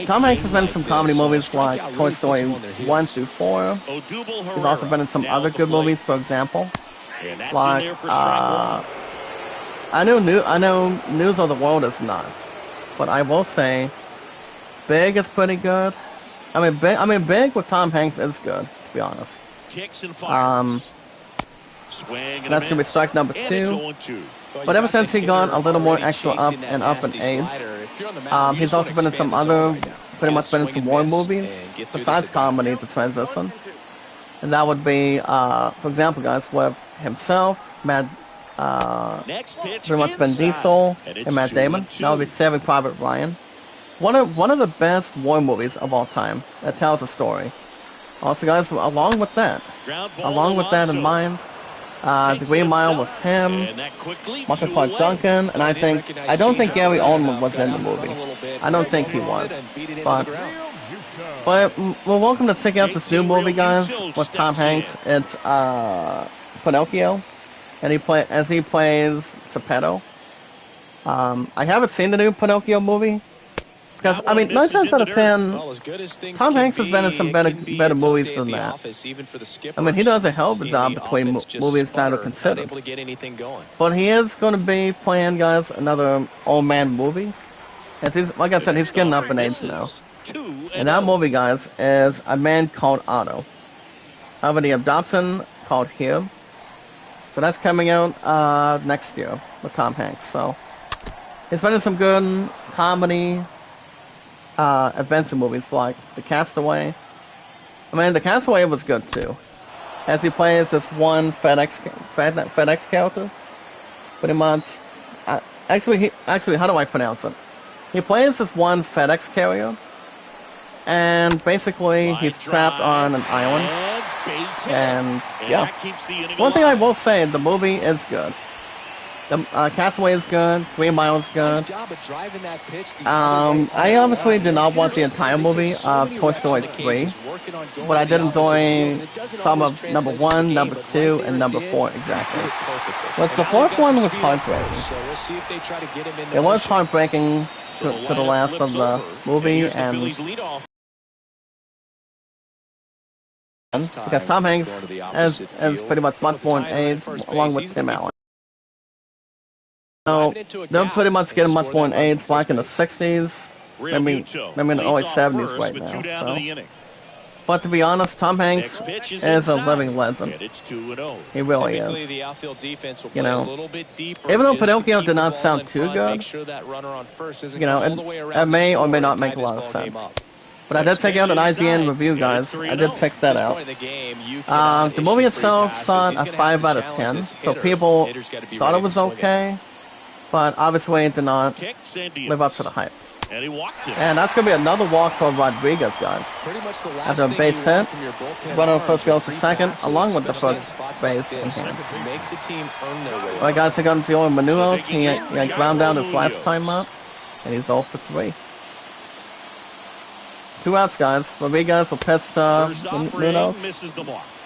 Tom Hanks has been in some comedy movies like Toy Story 1 through 4. He's also been in some other good movies, for example, like I know News of the World is not, but I will say Big is pretty good. Big with Tom Hanks is good, to be honest. That's gonna be strike number 2. But ever since he got a little more extra up in age, he's also been in some other, pretty much been in some war movies besides comedy to transition. And that would be, for example, guys, with himself, pretty much Vin Diesel and Matt Damon. That would be Saving Private Ryan. One of the best war movies of all time that tells a story. Also, guys, along with that in mind, The Green Mile with him, Michael Clark Duncan, and I don't think Gary Oldman was in the movie. I don't think he was, but we're welcome to check out this new movie, guys, with Tom Hanks. It's Pinocchio, and he plays Geppetto. I haven't seen the new Pinocchio movie. Because, That I one mean, 9 misses times in out the of dirt. 10, Well, as good as things Tom can Hanks has been in be, some it better can be better a tough movies day at than the that. office, even for the I mean, he skippers. does a hell of a Seeing job the between offense just movies that are sputter, not considered. able to get anything going. But he is going to be playing, guys, another old man movie. And he's, like I said, he's getting up in age now. Misses. 2-0. And that movie, guys, is A Man Called Otto. However, the adoption called Here. So that's coming out next year with Tom Hanks. So he's been in some good comedy adventure movies like The Castaway. I mean, The Castaway was good too, as he plays this one FedEx character. Pretty much. Actually, how do I pronounce it? He plays this one FedEx carrier, and basically he's trapped on an island. And yeah, one thing I will say, the movie is good. The Castaway is good. 3 Mile is good. Nice job of driving that pitch the I obviously did not watch the entire movie of Toy Story 3, but I did enjoy some of number 1, number 2, and number 4 exactly. But the fourth one was heartbreaking. It was heartbreaking to the last of the movie, and because Tom Hanks is pretty much much more in age, along with Tim Allen. So they're pretty much getting much more in age back in the 60s, maybe in the early 70s right now. So. But to be honest, Tom Hanks is a living legend. He really is. You know, even though Pinocchio did not sound too good, you know, it may or may not make a lot of sense. But I did check out an IGN review, guys. I did check that out. The movie itself saw a 5 out of 10, so people thought it was okay, but obviously it did not live up to the hype. And that's going to be another walk for Rodriguez, guys. After a base hit, runner first goes to second, along with the first base in hand. Alright, guys, here comes Joey Manuos. He ground down his last time up, and he's 0 for 3. 2 outs, guys. Rodriguez will pitch to Munoz.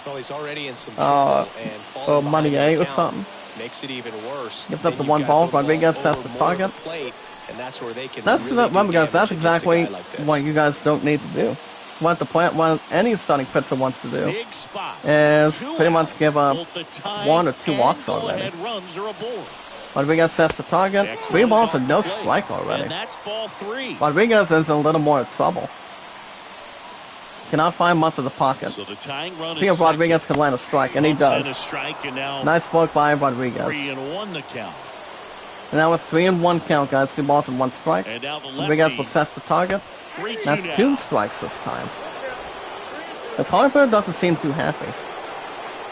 Well, he's already in some trouble and or money 8 or something. Makes it even worse. Gives up the 1 ball. Rodriguez sets the target. And that's where they can remember, guys, that's exactly what you guys don't need to do. What the plant, what any starting pitcher wants to do is pretty much give up 1 or 2 walks already. Rodriguez sets the target. 3 balls and no strike already. Rodriguez is in a little more trouble. Cannot find much of the pocket. See if Rodriguez can land a strike, and he does. Nice work by Rodriguez. And now it's 3-1 count, guys. 2 balls and 1 strike. Rodriguez will set the target. That's 2 strikes this time. As Harper doesn't seem too happy.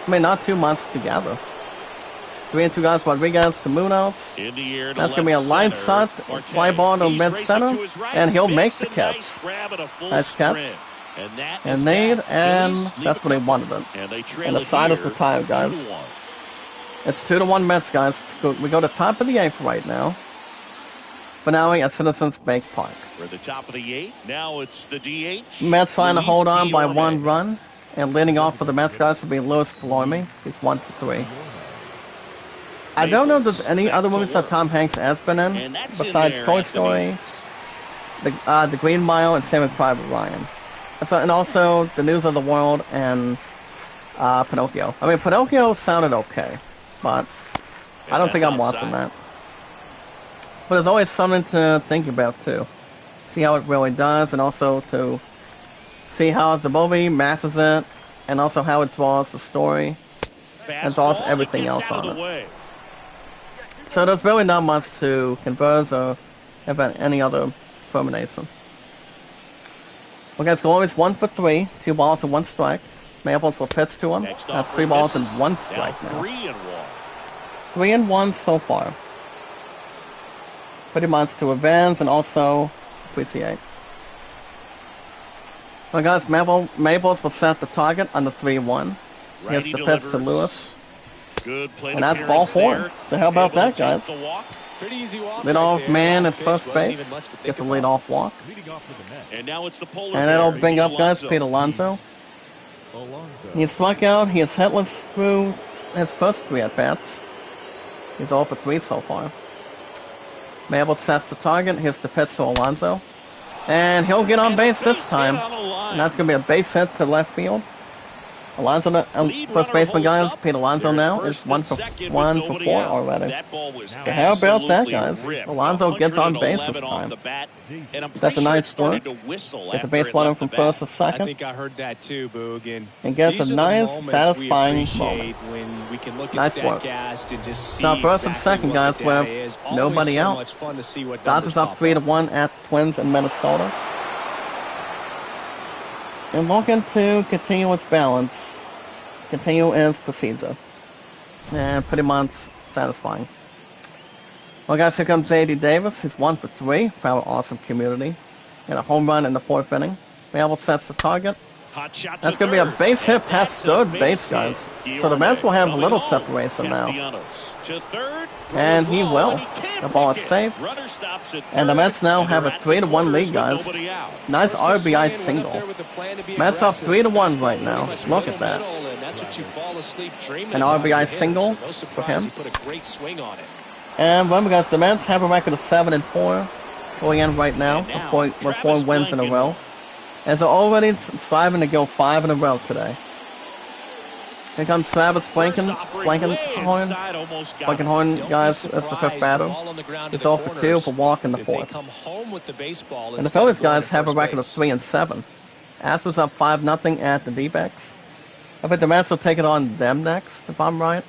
I mean, not 2 months together. 3-2 guys. Rodriguez to Munoz. That's gonna be a line shot, fly ball to mid center, and he'll make the catch. Nice catch. And made, and that's what they wanted it. And the side is retired, guys. It's 2-1 Mets, guys. We go to top of the 8th right now. Finale at Citizens Bank Park. We're at the top of the 8th. Now it's the DH. Mets trying to hold on by 1 run. And leading off for the Mets, guys, will be Louis Golomy. He's 1 for 3. I don't know if there's any other movies that Tom Hanks has been in besides Toy Story, The Green Mile, and Saving Private Ryan. And also The News of the World and Pinocchio. I mean, Pinocchio sounded okay, but I don't think I'm watching that. But there's always something to think about too. See how it really does, and also to see how the movie matches it, and also how it draws the story, and draws everything else on it. So there's really not much to converse or about any other termination. Well, guys, Golomy's 1 for 3, 2 balls and 1 strike. Maples will pitch to him. That's 3 balls and 1 strike now. 3-1 so far. Pretty much to avenge and also appreciate. Well, guys, Maples will set the target on the 3-1. Here's the pitch to Lewis. And that's ball 4. So how about that, guys? Lead-off man at first base gets a lead-off walk. And that'll bring up, guys, Pete Alonzo. He struck out. He is hitless through his first 3 at-bats. He's 0 for 3 so far. Mabel sets the target. Here's the pitch to Alonzo. And he'll get on And a base this base time. hit on the line. And that's going to be a base hit to left field. Alonzo, Lead first runner baseman, holds guys. up. Pete Alonzo They're now first is and one for second with 4 nobody out. already. That ball was So how about that, absolutely guys? ripped. Alonzo gets on base this 111 off time. the bat, and I'm That's pretty a sure it nice started work. to whistle Gets a after base it runner left from the bat. first to I second. think I heard that too, Boog. And gets a these are nice, the moments satisfying we appreciate moment. when we can look at Nice work. StatCast and just see Now first and exactly second, what guys, the data with is. Always nobody so out. much fun to see what Dodgers numbers up pop 3-1 at Twins in Minnesota. And looking to continue its balance. Continue its procedure. And pretty much satisfying. Well, guys, here comes J.D. Davis. He's 1 for 3 for our awesome community. And a home run in the 4th inning. Babel sets the target. Hot shot That's to going to be a third, base hit and past that's a third base base, hit. guys. Guillorme So the Mets will have a coming little home. separation now. Castellanos to third, And throws he low, will. and he can't The ball pick is it. safe. Runner stops at And the third, Mets now and have they're a at 3-1 the corners lead, with guys. nobody out. Nice First pitch swing RBI in, went up single. there with a plan to be Mets up aggressive. 3-1 right Fastball now. pretty much Look middle, at that. middle, and that's what you fall asleep dreaming An about as a RBI hitter, single so no for surprise him. he put a great swing on it. And remember, guys, the Mets have a record of 7-4 going in right now. And now, With 4 Travis wins in a Blankenhorn. row. As they're already striving to go 5 in a row today. Here comes Travis First offering way Blankenhorn. inside, almost got him. Blankenhorn, Don't guys, be that's the 5th surprised, batter. the ball on the ground to He's the 0 for 2 corners, for walk in the if they 4th. come home with the baseball And the instead of Phillies, going guys, to have a first record of base. 3-7. Astros up 5-0 at the D-backs. I bet the Mets will take it on them next, if I'm right.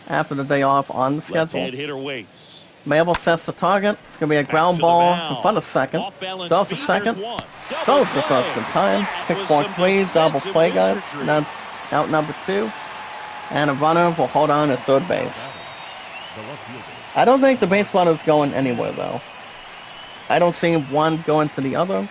After the day off on the schedule. Left-hand hitter waits. Mabel sets the target. It's going to be a Back ground to the ball mound. in front of second. Off-balance Throws the feet, second. there's one. Double Throws the play. first in time. That was 6-4-3, some double defensive play, guys. wizardry. That's out number 2. And a runner will hold on at third base. I don't think the base runner's going anywhere, though. I don't see one going to the other,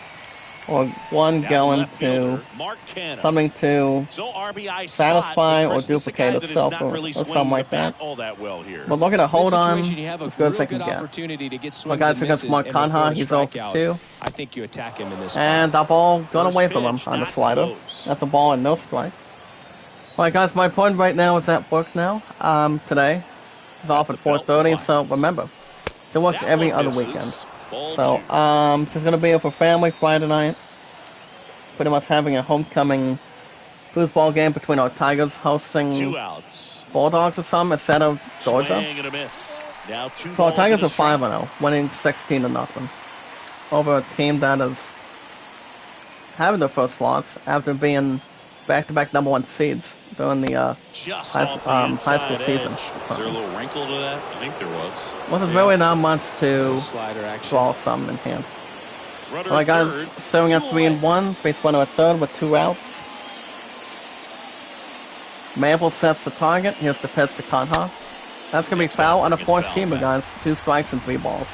or one Down going left to fielder, Mark Canha. something to So RBI satisfy spot, but or Chris is the guy duplicate that is itself not or really something swinging like the bat that. all that well here. But looking to In hold this on situation, you have a as good as real they good can get. opportunity to get Well, swings guys, and against misses Mark and record Conha, a he's 0 strikeout. for 2. I think you attack him in this And spot. that ball gone First away from him pitch, on the not slider. close. That's a ball and no strike. Alright, guys, my point right now is at work now. Today. It's off at 4:30, so remember, it works That every one other misses. weekend. Ball So, two. it's gonna be for family Friday night. Pretty much having a homecoming foosball game between our Tigers hosting 2 outs. Bulldogs or something instead of Georgia. Swing and a miss. Now 2 So our balls Tigers and are a strike. 5-0, winning 16-0 over a team that is having their first loss after being back-to-back number 1 seeds during the Just high off the school inside season. edge. Is there a little wrinkle to that? I think there was. Well, there's really not much to Little slider action. draw some in hand. Runner Alright, at guys, third, staring at 2 3-1, base runner at third with 2 outs. Maple sets the target. Here's the pitch to Conha. That's gonna be foul on a Gets fourth fouled seamer, back. guys. 2 strikes and 3 balls.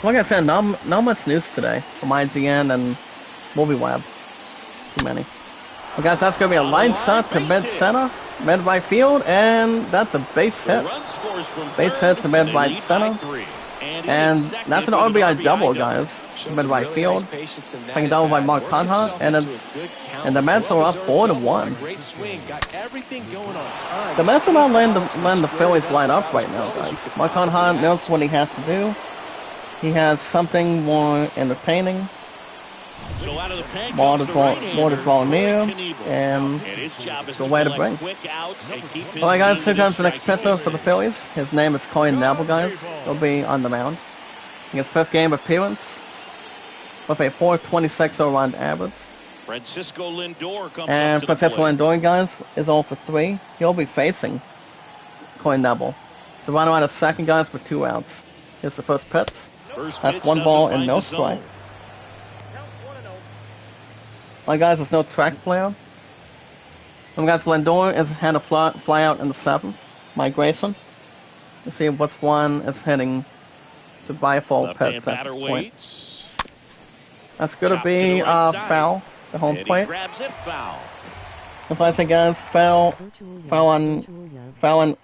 So like I said, not much news today from IGN and MovieWeb. Too many. Well, guys, that's gonna be a line shot to mid center, mid right field, and that's a base The hit. run scores from Base third, hit to mid and they right lead by center. 3. And, And in second that's an with RBI double, guys. Shows Mid a right really field. nice patience in that Second double by at-bat. Mark Worked Conha, himself and into it's a good count. and the Mets are up Well-deserved 4-1. double, great swing, got everything going on time. The Mets are not letting Balance and the squared Phillies up light about up right as now, well as you guys. could Mark possibly Conha have. knows what he has to do. He has something more entertaining, So out of the pen more comes to the draw, right-hander, more to draw near, Corey Knebel. and his job is the to way to collect bring. quick outs and keep his Alright, guys, team here within comes the next striking pitcher for the distance. Phillies. His name is Corey Knebel, guys. He'll be on the mound. His 5th game appearance with a 4.26 run average. Francisco Lindor comes And up to Francisco the plate. Lindor, guys, is 0 for 3. He'll be facing Corey Knebel. So runner out of second, guys, with 2 outs. Here's the first pitch. First That's pitch 1 doesn't ball and find no the zone. strike. Alright, guys, there's no track player. And guys, Lindor has had a fly out in the 7th. Mike Grayson. Let's see which one is hitting to Bifol Left-hand pitch at batter this point. waits. That's going to Chop to be the right side. foul, the home And he plate. grabs it foul. That's why I say, guys, foul on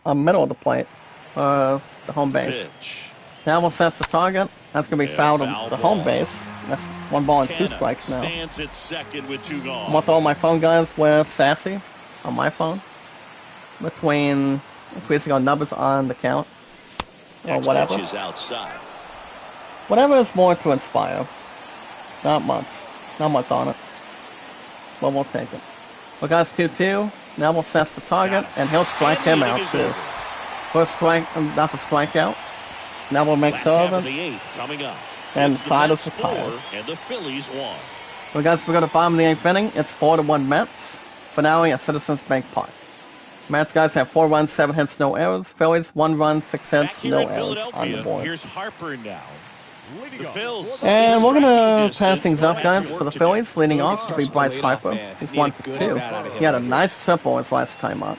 the middle of the plate, the home base. Pitch. Now we'll set the target. That's going to be Yeah, fouled foul on the home ball. base. That's 1 ball and 2 Canha strikes now. stands at second with 2 gone. I'm also on my phone, guys, with Sassy on my phone. Between increasing our numbers on the count. Or Next whatever. pitch is outside. Whatever is more to inspire. Not much. Not much on it. But we'll take it. Well, guys, 2-2. Now we'll assess the target, and he'll strike him out, too. First strike, that's a strikeout. Now we'll make sure of it. And side is retired. And the Phillies won. Well, guys, we're going to bottom of the 8th inning. It's 4-1 Mets. Finale at Citizens Bank Park. Mets, guys, have 4 runs, 7 hits, no errors. Phillies, 1 run, 6 hits, no errors on the board. Here's Harper now. And we're going to pass things up, guys, for the Phillies. Leading off to be Bryce Harper. He's 1 for 2. He had a nice triple his last time up.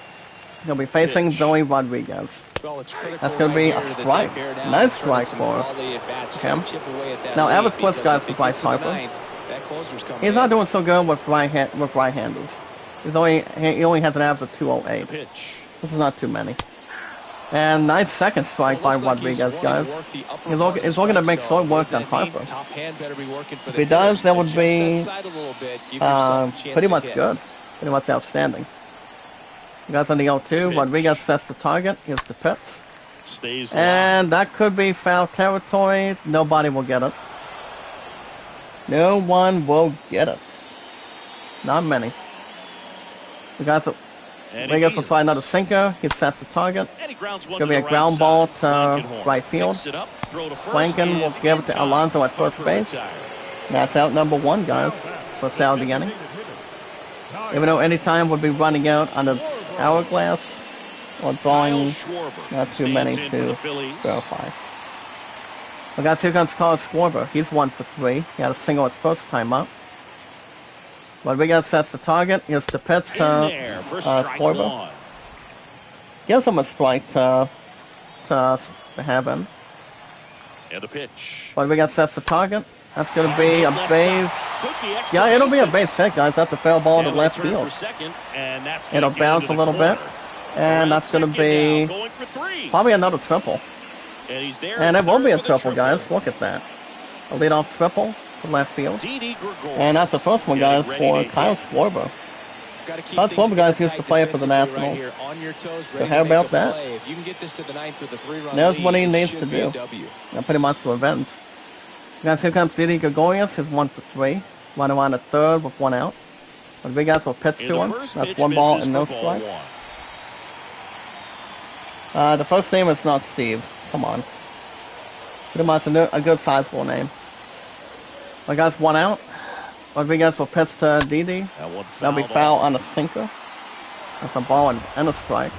He'll be facing Joey Rodriguez. That's going to be a strike. Nice strike for him. Now, average splits, guys, for Bryce Harper. He's not doing so good with right-handers. He only has an average of 208. This is not too many. And nice second strike by Rodriguez, guys. He's looking to make sure it works on Harper. If he does, that would be pretty much good. Pretty much outstanding. You guys on the 0-2. Rodriguez sets the target. Here's the pitch. And that could be foul territory. Nobody will get it. No one will get it. Not many. You guys Rodriguez will slide another sinker. He sets the target. It's going to be a ground ball to right field. Blanken will give it to Alonzo at first base. That's out number 1, guys, for Sal Deaney. Even though any time would be running out on the hourglass or drawing, not too many to verify. Well, guys, here comes Carlos Schwarber. He's 1 for 3. He had a single his first time up. Rodriguez sets the target. Here's the pitch to Schwarber. Gives him a strike to have him. And a pitch. Rodriguez sets the target. That's going to be a base. Yeah, it'll be a base hit, guys. That's a foul ball to left field. It'll bounce a little bit. And that's going to be probably another triple. And it will be a triple, guys. Look at that. A leadoff triple to left field. And that's the first one, guys, for Kyle Schwarber. Kyle Schwarber, guys, used to play for the Nationals. So how about that? That's what he needs to do. And pretty much to revenge. Guys, here comes Didi Gregorius. He's 1 for 3. Running around the third with 1 out. Rodriguez will pitch to him. That's 1 ball and no strike. The first name is not Steve. Come on. Pretty much a good sizable name. Well, guys, 1 out. Rodriguez will pitch to Didi. That'll be foul on a sinker. That's a ball and a strike.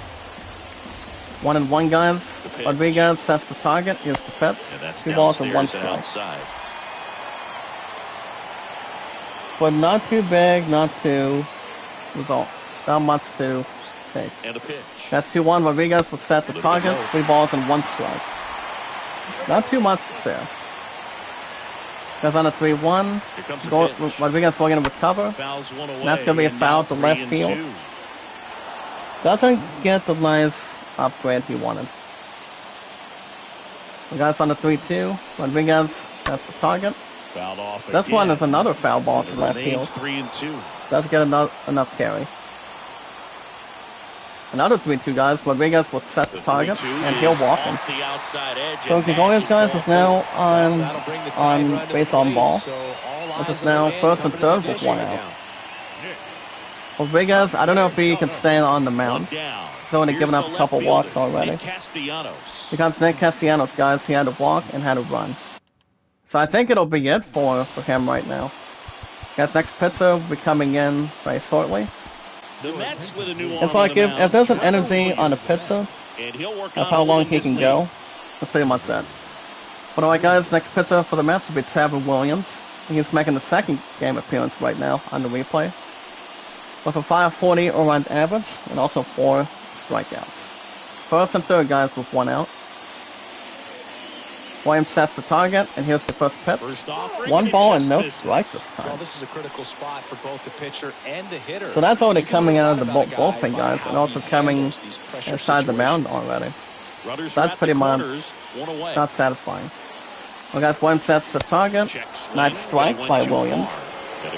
1-1, guys. Rodriguez sets the target. Here's the pitch. 2 balls and 1 strike. But not too big, not too result. Not much to take. That's 2-1. Rodriguez will set the target. 3 balls and 1 strike. Not too much to say. Goes on a 3-1. Rodriguez will going to recover. And that's going to be a foul to left field. Doesn't get the nice upgrade he wanted. The guy's on the 3-2. Rodriguez sets the target. This one is another foul ball to left field. Doesn't get enough carry. Another 3-2, guys. Rodriguez will set the target, and he'll walk him. So Gregorius, guys, is now on base on ball. This is now first and third with 1 out. Rodriguez, I don't know if he can stay on the mound. He's only given up a couple walks already. Here comes Nick Castellanos, guys. He had to walk and had to run. So I think it'll be it for him right now. Guys, next pitcher will be coming in very shortly. It's like if there's an energy on a pitcher, of how long he can go, that's pretty much it. But alright, guys, next pitcher for the Mets will be Trevor Williams. He's making the second game appearance right now on the replay. With a 540 around average and also 4 strikeouts. First and third, guys, with 1 out. Williams sets the target, and here's the first pitch. 1 ball and no strike this time. Well, this is a critical spot for both the pitcher and the hitter. So that's already coming out of the bullpen, guys, and also coming inside the mound already. So that's pretty much not satisfying. Well, guys, Williams sets the target. Nice strike by Williams.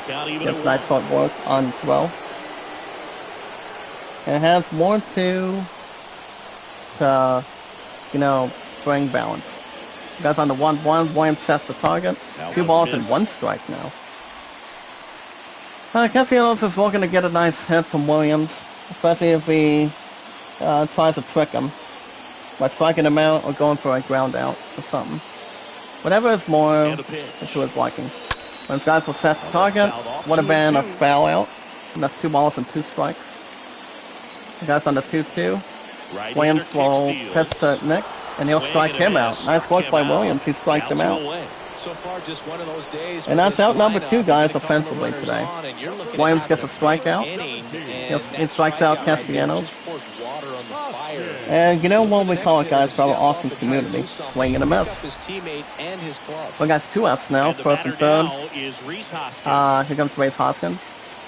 Gets nice footwork on throw. And it has more to bring balance. Guys on the 1-1. Williams sets the target. Now 2 one balls and miss. 1 strike now. Castellanos is looking to get a nice hit from Williams, especially if he tries to trick him by striking him out or going for a ground out or something. Whatever is more And a pitch. to his liking. When guys will set the Now target, fouled off, would have 2 been and a 2. foul out. And that's 2 balls and 2 strikes. The guys on the 2-2. Right-hander Williams kick will steals. pitch to Nick, and he'll Swing strike and a him out. miss. Nice Struck work him by out. Williams. He strikes Now him 2 out. away. So far, just one of those days. And with that's this out number lineup. 2 guys You're gonna call the offensively runners today. on, and you're looking at Williams having gets a strikeout. inning, He and that strikes out strikeout right there Castellanos. just pours water on the fire. And you know what we The call next it, guys, hitter for our to step awesome up and try to community. do something, Swing and a pick up miss. his teammate and his club. Well, guys, 2 outs now, And the first and batter third. now is Reese Hoskins. Here comes Ray Hoskins.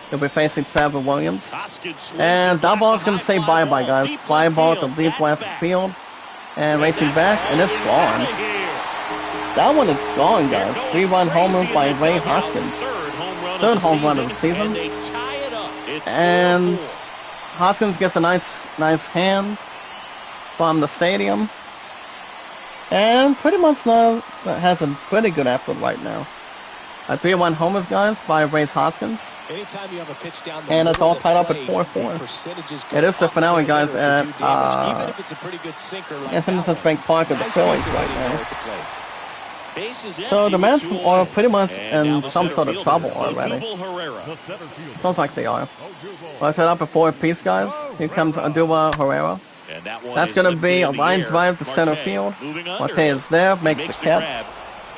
He'll be facing Trevor Williams. Hoskins swings And across that ball's the going high to say fly bye-bye, guys. Deep Fly left ball to field. deep That's left back. field. And racing that back, and ball it's is gone. outta here. That one is gone, guys. They're going 3-run homer crazy by in the Ray dugout. Hoskins. Third home run of the season. And they tie it up. It's And 4-4. Hoskins gets a nice hand from the stadium. And pretty much now has a pretty good effort right now. 3-1 homers, guys, by Ray Hoskins. Anytime you have a pitch down the And it's middle all of tied the up at plate, 4-4. the percentages go It is the up finale, for guys, hitter to at do damage, even if it's a pretty good sinker like Independence that Bank one. Park of the Nice Phillies piece of right hitting there now. at the plate. Base is So empty the with Mets 2 are away. pretty much And now in the some center sort of fielder, trouble already. Odubel Herrera. Sounds like they are. Let's head up at 4 apiece, guys. Here comes Odubel Herrera. And that one That's is going to lifted be a in the line air. drive to center Marte field. moving under Marte is there, He makes the catch. grab.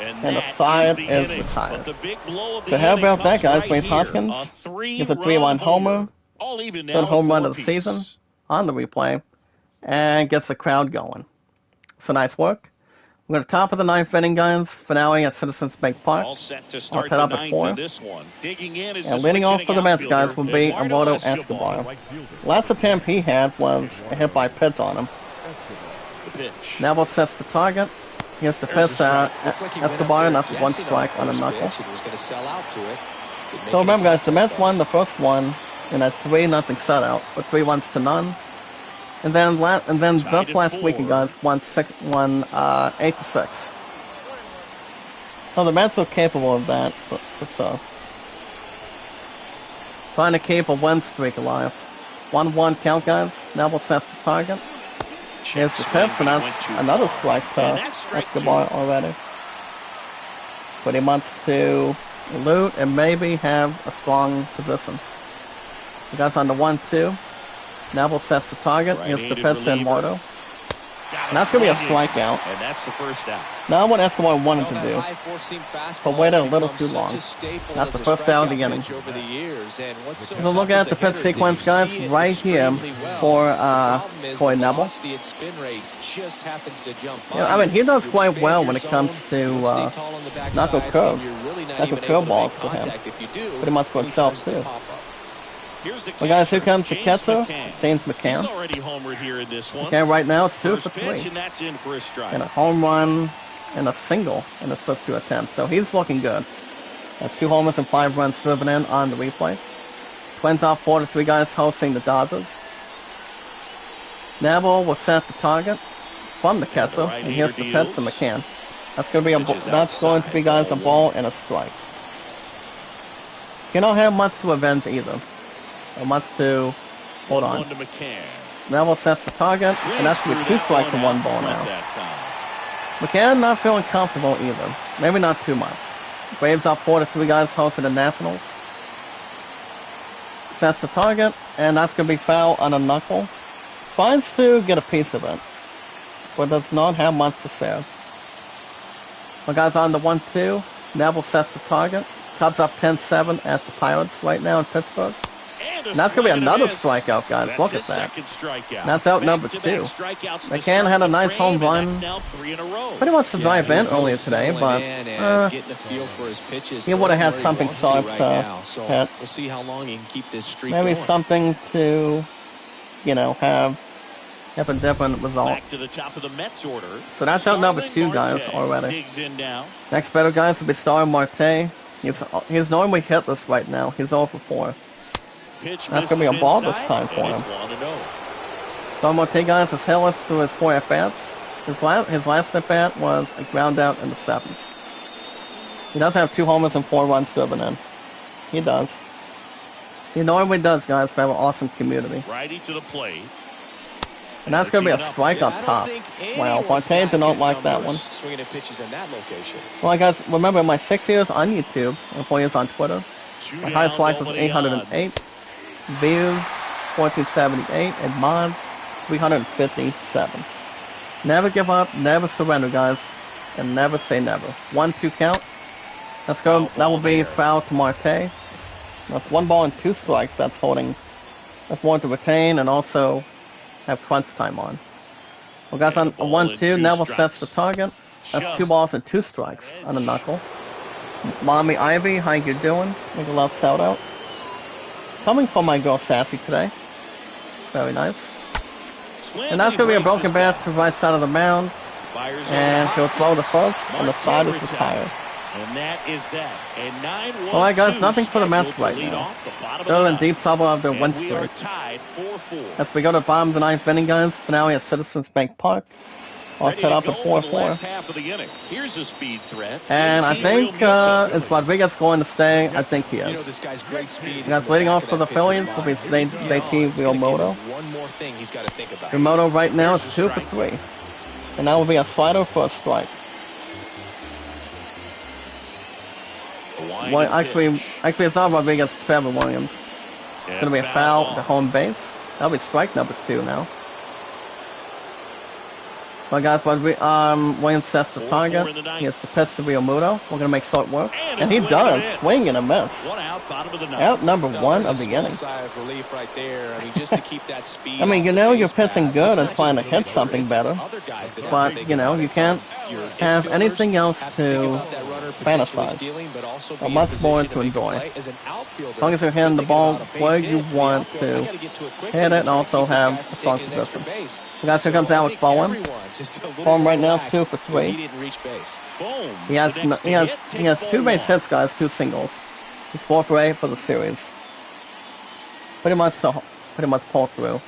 And the that side the is inning. retired. But the big blow of the So how inning about that, comes guys? right Ray here. Hoskins A gets a 3-1 homer. All even now Third home run at of the 4 season apiece. on the replay. And gets the crowd going. So nice work. We're at the top of the 9th inning, guys. Finale at Citizens Bank Park. All set to I'll start set the up at 9th 4. in this one. Digging in is And the leading off switch for the hitting Mets, guys, will be outfielder, Eduardo Escobar. Escobar. Last attempt he had was a hit by Pitts on him. The pitch. Neville sets the target. Here's the There's pitch the at strike. Looks like he went Escobar, up and there that's one guessing strike on the first knuckle. pitch and was going to sell out to it. Didn't make So remember, any guys, the Mets contact, won the first one in a 3-0 shutout, with 3-1. And then Tied just at last 4. week, you guys won 8-6. So the Mets are capable of that for sure. Trying to keep a win streak alive. 1-1 count, guys. Neville sets the target. Here's the pitch, and that's another strike to And that's strike Escobar already. Pretty much to loot and maybe have a strong position. The guys on the 1-2. Neville sets the target. Here's the Right-handed pitch to reliever. Eduardo. And that's going to be a strikeout. And that's the first out. Now what Escobar wanted to Well, do. that high four-seam fastball But waited a little becomes too long. such a staple That's as the a first out of the strikeout inning. pitch over the years, and what's so So tough look as at a the pitch hitter is that sequence, you guys, see it right here extremely well. for The problem is Corey the Neville. velocity and spin rate just happens to jump Yeah, by. I mean, he does You quite expand well your when it zone, comes to you stay tall on the backside, knuckle curve. and you're really not Knuckle even curve able to balls make for him. contact. If you do, Pretty much for he himself, tries to too. pop up. Here's the Well, guys, here catcher, comes the James catcher, McCann. James He's McCann. already homered here in this one. Okay, right now it's 2 First for pitch, 3. and that's in for a strike. And a home run and a single in his first 2 attempts. So he's looking good. That's 2 homers and 5 runs driven in on the replay. Twins off 4-3, guys, hosting the Dodgers. Neville will set the target from the catcher, and here's the pitch to McCann. That's going to be guys, a ball and a strike. You don't have much to avenge either. Or much to hold on. 1-1 to McCann. Neville sets the target, and that's going to be 2 strikes and 1 ball now. McCann not feeling comfortable either. Maybe not too much. Braves up 4-3, guys, hosting the Nationals. Sets the target, and that's going to be foul on a knuckle. Tries to get a piece of it, but does not have much to say. My guys on the 1-2. Neville sets the target. Cubs up 10-7 at the Pirates right now in Pittsburgh. And that's going to be another strikeout, guys. That's Look his at that. second strikeout. That's out number Back-to-back 2. strikeouts to McCann start had a the nice frame, home and run. that's now 3 in a row. Pretty much to drive in earlier today, but getting a feel for his pitches. he would have had where he something wants to sharp right to now. So hit. we'll see how long he can keep this streak Maybe going. something to, have a different result. Back to the top of the Mets order. So that's out number Starling 2, guys, Marte already. digs in now. Next batter, guys, will be Starling Marte. He's normally hitless right now. He's 0 for 4. Pitch That's gonna be a misses ball this inside, time for and him. it's 1-0. Starling Marte, guys, is hitless through his 4 at-bats. His last at bat was a ground out in the 7th. He does have 2 homers and 4 runs driven in. He does. He normally does, guys, for our awesome community. Righty to the plate. And that's going to be a strike up top. Wow, Fontaine did not like that one. Swinging at pitches in that location. Well, guys, remember, in my 6 years on YouTube and 4 years on Twitter, my highest likes was 808, views 1478, and mods 357. Never give up, never surrender, guys, and never say never. 1-2 count. Let's go. That will be foul to Marte. That's 1 ball and 2 strikes. That's holding. That's more to retain and also have crunch time on. Well, guys, on 1-2, Neville sets the target. That's 2 balls and 2 strikes on the knuckle. Mommy Ivy, how you doing? Make a love shout out. Coming from my girl Sassy today. Very nice. And that's going to be a broken bat to the right side of the mound. And he'll throw the first, and the side is retired. And that is that. A 9-1-2 Alright, guys, nothing for the Mets right now. They're in deep trouble of their win streak. As we go to the bottom of the 9th inning, guys, finale at Citizens Bank Park. All set up at 4-4. Here's a speed threat. And I think is Rodriguez going to stay? I think he is. This guy's great speed. Guys, leading off for the Phillies will be JT Realmoto. One more thing he's got to think about. Realmoto right now is 2 for 3. And that will be a slider for a strike. Well, actually, it's not Rodriguez, it's Trevor Williams. It's going to be a foul at the home base. That'll be strike number 2 now. Well, guys, Williams sets the target. He has to pitch to Realmuto. We're going to make short work. And he does. Swing and a miss. Out number 1 of the inning. I mean, you know you're pitching good and trying to hit something better. But, you know, you can't have anything else to fantasize. Or much more to enjoy. As long as you're hitting the ball where you want to hit it and also have a strong position. The guys, here comes Alex Bowen. Bowen right now is 2 for 3. He has 2 base hits, guys, 2 singles. He's 4 for 8 for the series. Pretty much pull through.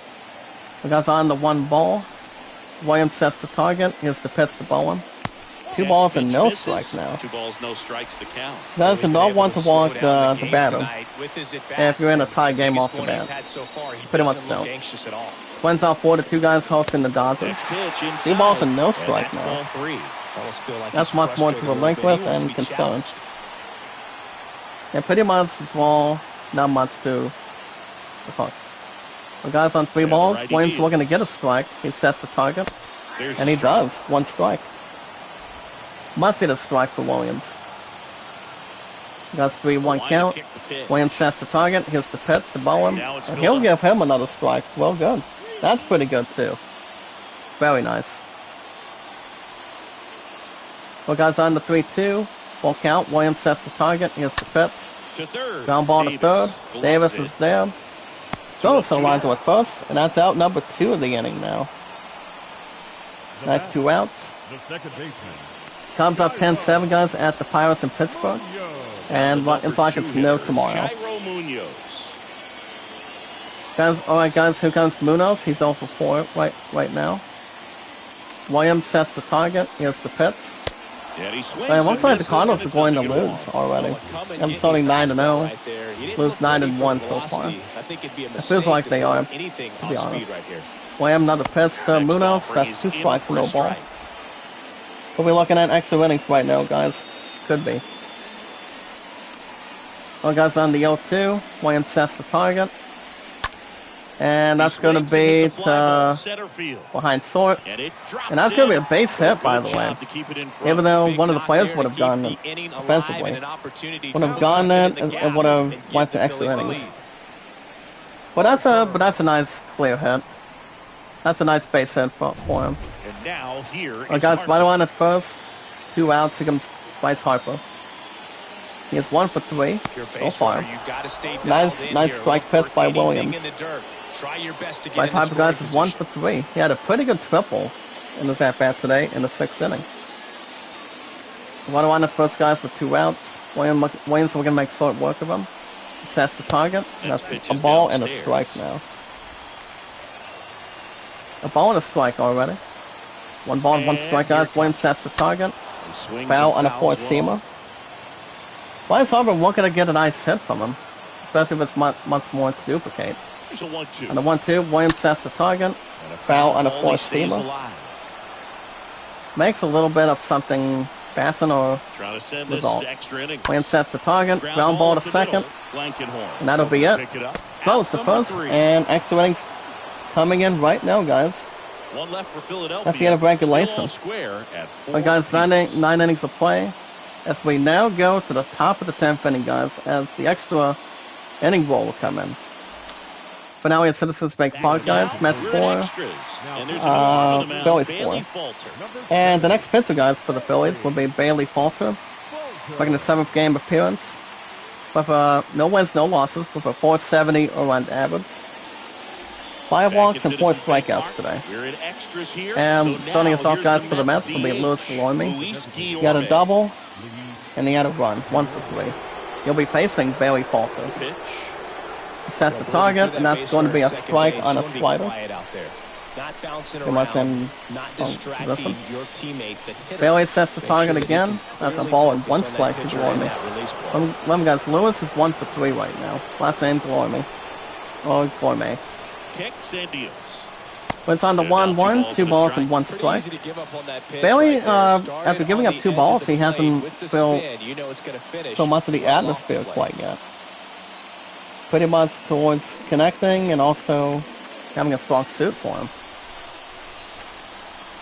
The guys on the 1 ball. Williams sets the target. Here's the pitch to Bowen. 2 balls and no strikes now. 2 balls, no strikes to count. Guys, do not want to walk the batter. If you're in a tie game off the bat. Pretty much don't. Twins out 4-2, guys, hosting the Dodgers. 2 balls and no strike now. That's much more to relinquish and concern. Yeah, pretty much it's all not much to the puck. The guys on 3 balls, Williams looking to get a strike. He sets the target. And he does. 1 strike. Must hit a strike for Williams. Got 3-1 count. Williams sets the target. Here's the pitch to Bowen. And he'll give him another strike. Well, good. That's pretty good, too. Very nice. Well, guys, on the 3-2. Full count. Williams sets the target. Here's the pitch. Ground ball to third. Davis is there. So Alonzo at first. And that's out number 2 of the inning now. Nice 2 outs. The second baseman. Comes up 10-7, guys, at the Pirates in Pittsburgh. And it's like it's no tomorrow. Guys, alright, guys, here comes Munoz. He's 0 for 4 right now. Williams sets the target. Here's the pitch. And it looks like the Cardinals are going to lose already. I'm starting 9-0. Lose 9-1 so far. It feels like they are, to be honest. Williams, another pitch to Munoz. That's 2 strikes and no ball. We'll be looking at extra innings right now, guys. Could be. Well, guys, on the 0-2. Williams sets the target. And that's going to be behind short. And that's going to be a base hit, by the way. Even though one of the players would have gone defensively. Would have gone it and would have went to extra innings. But that's a nice clear hit. That's a nice base hit for him. And now here guys, right on at first. 2 outs. Here comes Bryce Harper. He has 1 for 3 so far. Nice strike pitch by Williams. Bryce Harper, guys, is 1 for 3. He had a pretty good triple in his at-bat today in the 6th inning. Right on at first, guys, with 2 outs. Williams, we're going to make short work of him. He sets the target. And that's a ball and a strike now. A ball and a strike already. 1 ball, 1 strike, guys. Williams sets the target. Foul on a fourth seamer. Bryce Harper won't gonna get a nice hit from him, especially if it's much more to duplicate. Here's a 1-2. On the 1-2, Williams sets the target. Foul on a fourth seamer. Makes a little bit of something passing or Trying to send result. this extra inning. Williams sets the target. Ground ball to second. And that'll be it. Close the first, and extra innings coming in right now, guys. One left for Philadelphia. That's the end of regulation. Well, guys, 9 innings of play. As we now go to the top of the 10th inning, guys, as the extra inning roll will come in. For now, we have Citizens Bank Park, guys. Mets 4. Phillies 4. And the next pitcher, guys, for the Phillies will be Bailey Falter, making the 7th game appearance with no wins, no losses, with a 470 around average. 5 walks and 4 strikeouts today. And starting us off, guys, for the Mets will be Louis Golomy. He had a double, and he had a run, 1 for 3. He'll be facing Bailey Falter. He sets the target, and that's going to be a strike on a slider. Pretty much in position. Bailey sets the target again. That's a ball and 1 strike to Golomy. Remember, guys, Lewis is 1 for 3 right now. Last name Golomy. Or Gourmet. But it's on the 1-1, 2 balls and 1 strike. Bailey, after giving up 2 balls, he hasn't felt much of the atmosphere quite yet. Pretty much towards connecting and also having a strong suit for him.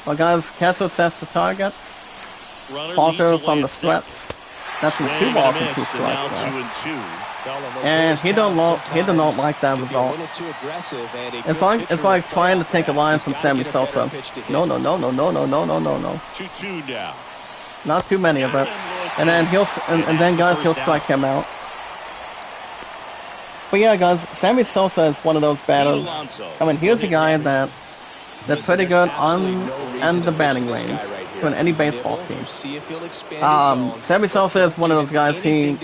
Well, guys, Kessler sets the target. Falter from the sweats. That's from 2 balls and 2 strikes now. And he don't like that result. It's like trying to take a line from Sammy Sosa. No. 2-2 now. Not too many of it. And then guys, he'll strike him out. But yeah, guys, Sammy Sosa is one of those batters. I mean, here's a guy that's pretty good on the batting range to any baseball team. Sammy Sosa is one of those guys. He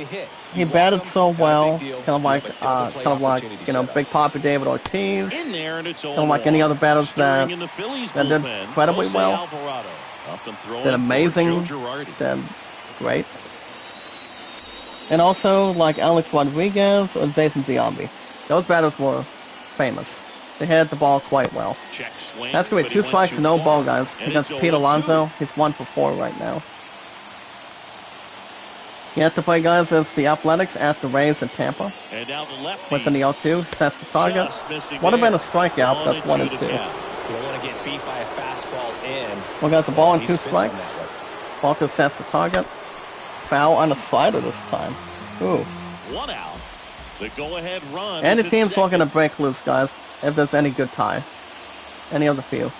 batted so well, kind of like Big Papi David Ortiz, kind of like any other batters that did incredibly well, did amazing, did great. And also, like Alex Rodriguez or Jason Giambi. Those batters were famous. They hit the ball quite well. That's going to be 2 strikes and no ball, guys. Against Pete Alonzo, he's 1 for 4 right now. He has to play, guys, as the Athletics at the Rays in Tampa. What's in the 0-2, sets the target. Would have been a strikeout, but that's 1 and 2. Well, guys, a ball and 2 strikes. Balto sets the target. Foul on the slider this time. Ooh. 1 out. The go-ahead run. And the team's looking to break loose, guys, if there's any good tie. Any of the few.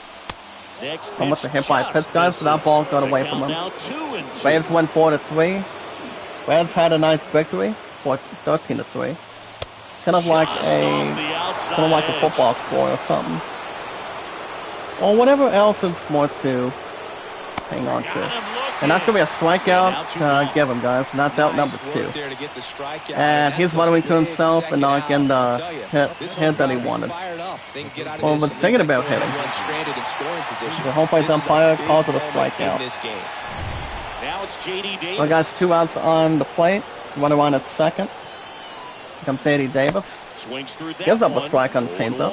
Almost a hit by a pitch, guys, but that ball got away from him. Braves win 4-3. Reds had a nice victory, 13-3. Kind of like a football score or something. Or whatever else it's more to hang on to. And that's going to be a strikeout to give him, guys. And that's out number 2. And he's muttering to himself and not getting the hit that he wanted. Well, but thinking about hitting. The home plate umpire calls it a strikeout. Well, guys, 2 outs on the plate. Runner on at second. Here comes Eddie Davis. Gives up a strike on the changeup.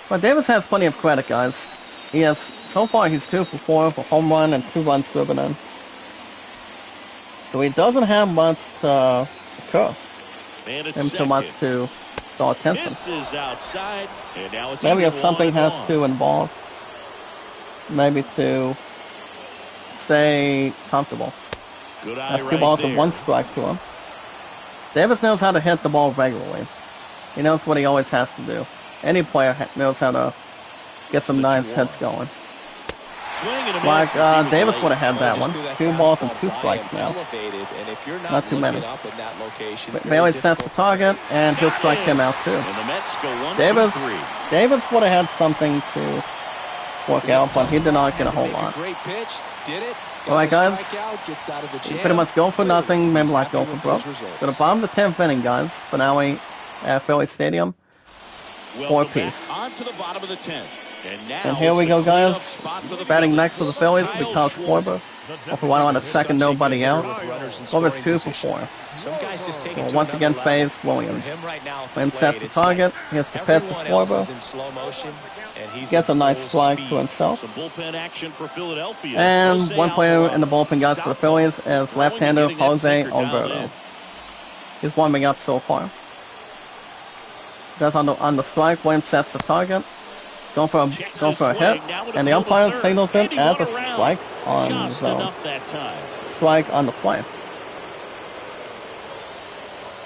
But Davis has plenty of credit, guys. So far he's 2 for 4 for home run and 2 runs driven in. So he doesn't have much to occur. And too much to draw attention. Maybe if something has to involve. Maybe to stay comfortable. That's 2 balls and 1 strike to him. Davis knows how to hit the ball regularly. He knows what he always has to do. Any player knows how to get some nice hits going. Like Davis would have had that one. 2 balls and 2 strikes now. Not too many. Bailey sets the target, and he'll strike him out too. Davis would have had something to work out, but he did not get a whole lot. Alright, guys. Pretty much go for nothing, maybe like go for broke. Gonna bomb the 10th inning, guys. Finale at Philly Stadium. 4 apiece. On to the bottom of the 10th. And here we go, guys. Batting next for the Phillies will be Kyle Schwarber. Also, one on the second, nobody out. Schwarber's 2 for 4. Well, once again, phase Williams. Williams sets the target. Here's the pitch to Schwarber. Gets a nice strike to himself. And one player in the bullpen, guys, for the Phillies is left-hander Jose Alberto. He's warming up so far. Guys, on the strike, Williams sets the target. Going for a hit, and the umpire signals it as a strike on the zone. Strike on the play.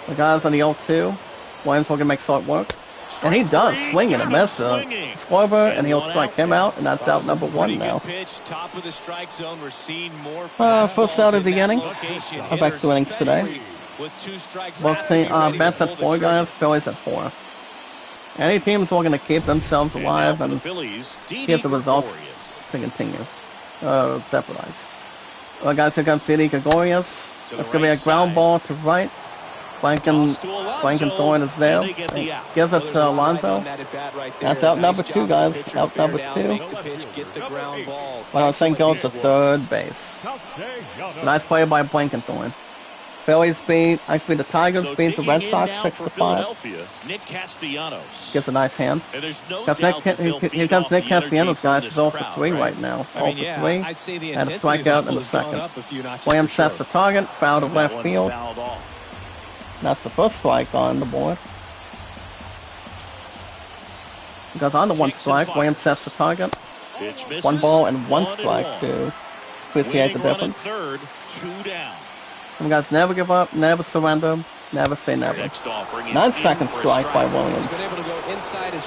The guys on the 0-2. Williams will make short work. And he does swing and a miss. Schwarber, and he'll strike him out, and that's out number 1 now. First out of the inning of extra innings today. Both teams, Mets at 4, guys, Phillies at 4. Any teams are going to keep themselves alive and keep the results to continue. Jeopardize. Well, guys, here comes CD Gregorius. It's going to be a ground ball to right. Blankenthorn is there. Gives it to Alonzo. That's out number 2, guys. Out number 2. Well, this thing goes to third base. It's a nice play by Blankenthorn. Phillies actually the Tigers beat the Red Sox 6-5. Nick Castellanos Gives a nice hand. Here comes Nick Castellanos, guys. He's 0 for 3 right now. 0 for 3. And a strikeout in the second. Williams sets the target. Foul to left field. That's the first strike on the board. Because on the 1 strike, Williams sets the target. 1 ball and 1 strike to appreciate the difference. And guys, never give up, never surrender, never say never. 9-second strike by Williams.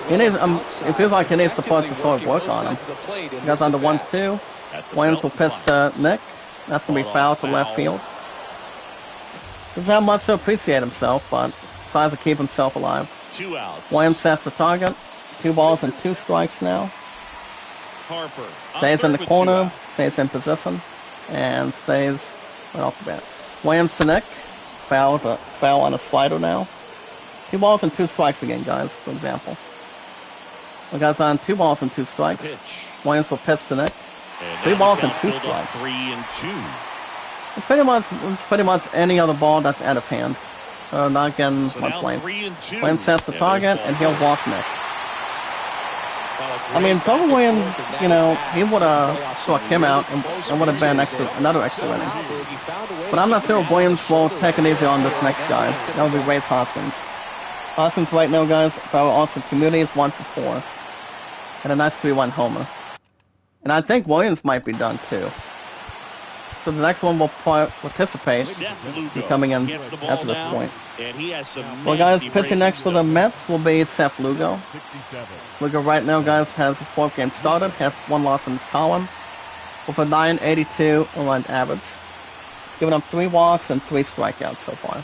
He needs, it feels like he needs to put the sort of work on him. Guys, on the 1-2, Williams will pitch to Nick. That's going to be foul to left field. Doesn't have much to appreciate himself, but decides to keep himself alive. Williams sets the target. 2 balls and 2 strikes now. Stays in the corner, stays in position, and stays right off the bat. Williams to Nick. Foul on a slider now. 2 balls and 2 strikes again, guys, for example. The guy's on 2 balls and 2 strikes. Williams will pitch to Nick. 3 balls and 2 strikes. It's pretty much any other ball that's out of hand. Not getting much blame. Williams sets the target, and he'll walk Nick. I mean, Tony Williams, you know, he would have struck him out and would have been another extra inning. But I'm not sure if Williams will take it easy on this next guy. That would be Ray's Hoskins. Hoskins right now, guys, for our awesome community is 1 for 4. And a nice 3-1 homer. And I think Williams might be done too. So the next one will participate, coming in after this point. Well, guys, pitching next for the Mets will be Seth Lugo. Lugo right now, guys, has his 4th game started, has 1 loss in his column, with a 9.82 earned average. He's given up 3 walks and 3 strikeouts so far.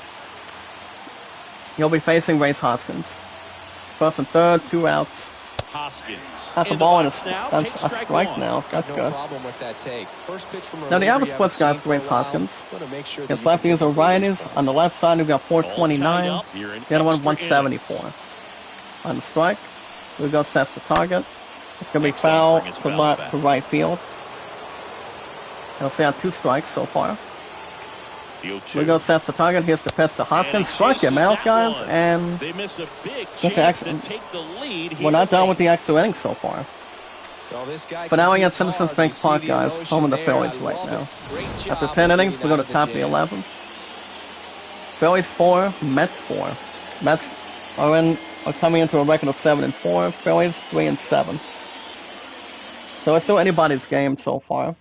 He'll be facing Ray's Hoskins. 1st and 3rd, 2 outs. That's a ball and that's a strike now. That's good. Now the average splits, guys, for Ray's Hoskins. His lefties or righties. On the left side, we've got 429. The other one, 174. On the strike, Lugo sets the target. It's going to be foul to right field. He'll stay on 2 strikes so far. Lugo sets the target. Here's the pitch to Hoskins. Strike him out, guys, and we're not done with the extra innings so far. For now, we at Citizens Bank Park, guys, home of the Phillies right now. After 10 innings, we go to top of the 11. Phillies 4, Mets 4. Mets are coming into a record of 7-4. Phillies 3-7. So it's still anybody's game so far.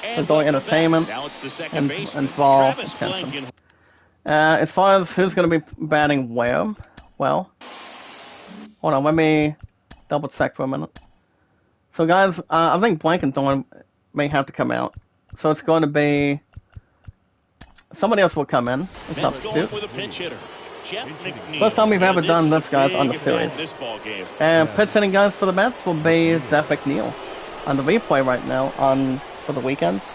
It's all entertainment and it's all attention. As far as who's going to be batting where, well, hold on, let me double check for a minute. So guys, I think Blankenthorn may have to come out. So it's going to be somebody else will come in and substitute. First time we've ever done this, guys, on the series. And pitch hitting, guys, for the Mets will be Seth McNeil on the replay right now for the weekends.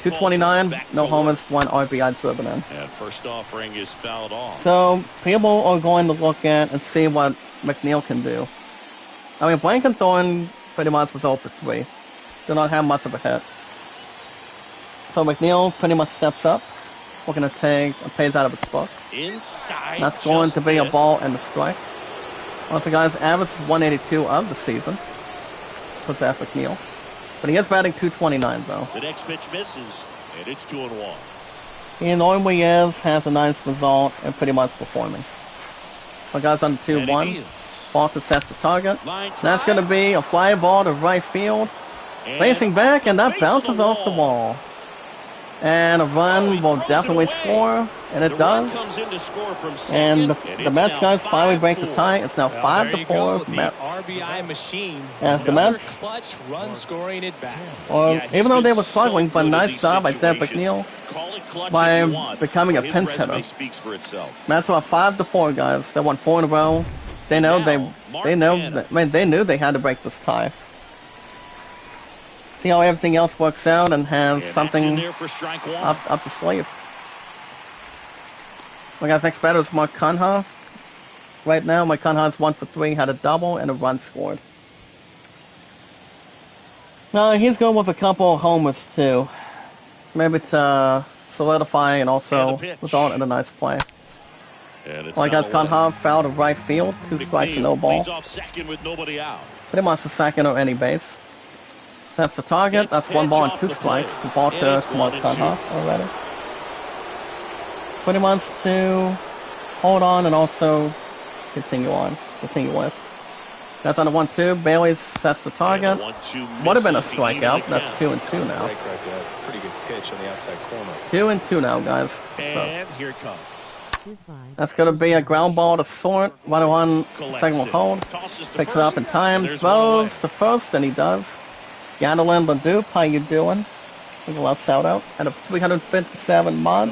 229, no homers, 1 RBI driven in. And first offering is fouled off. So people are going to look at and see what McNeil can do. I mean, Blankenthorn pretty much was 0 for 3. Did not have much of a hit. So McNeil pretty much steps up. We're going to take a page out of its book. Inside. That's going to be a ball and a strike. Also, guys, average is 182 of the season. Puts Seth McNeil. But he is batting .229 though. The next pitch misses, and it's 2-1. He normally has a nice result, and pretty much performing. But guys, on the 2-1. Ball to sets the target. That's going to be a fly ball to right field. Racing back, and that bounces off the wall. And a run will definitely score, and it does. And the Mets guys finally break the tie. It's now 5-4 Mets. RBI machine. As the Mets, Clutch run scoring it back. even though they were struggling, but nice job by Seth McNeil by becoming a pinch hitter. Mets are 5-4 guys. They won 4 in a row. They know they knew they had to break this tie. See how everything else works out and has something up the sleeve. Well, guys, next batter is Mark Conha. Right now, Mark Conha's 1 for 3, had a double and a run scored. He's going with a couple of homers too. Maybe to solidify and also result in a nice play. Well, guys, Conha fouled to right field, 2 strikes and no ball. Pretty much the second or any base. That's the target. That's 1 ball and 2 strikes. The ball to Mark Conha already. Pretty much to hold on and also continue with. That's on the 1-2. Bailey sets the target. Would have been a strikeout. That's 2-2 now. Pretty good pitch on the outside corner. 2-2 now, guys. And here it comes. That's going to be a ground ball to short. Runner on second will hold. Picks it up in time. Throws to first, and he does. Yandalin Leduc, how you doing? Give a love shout out. Out of 357 mods.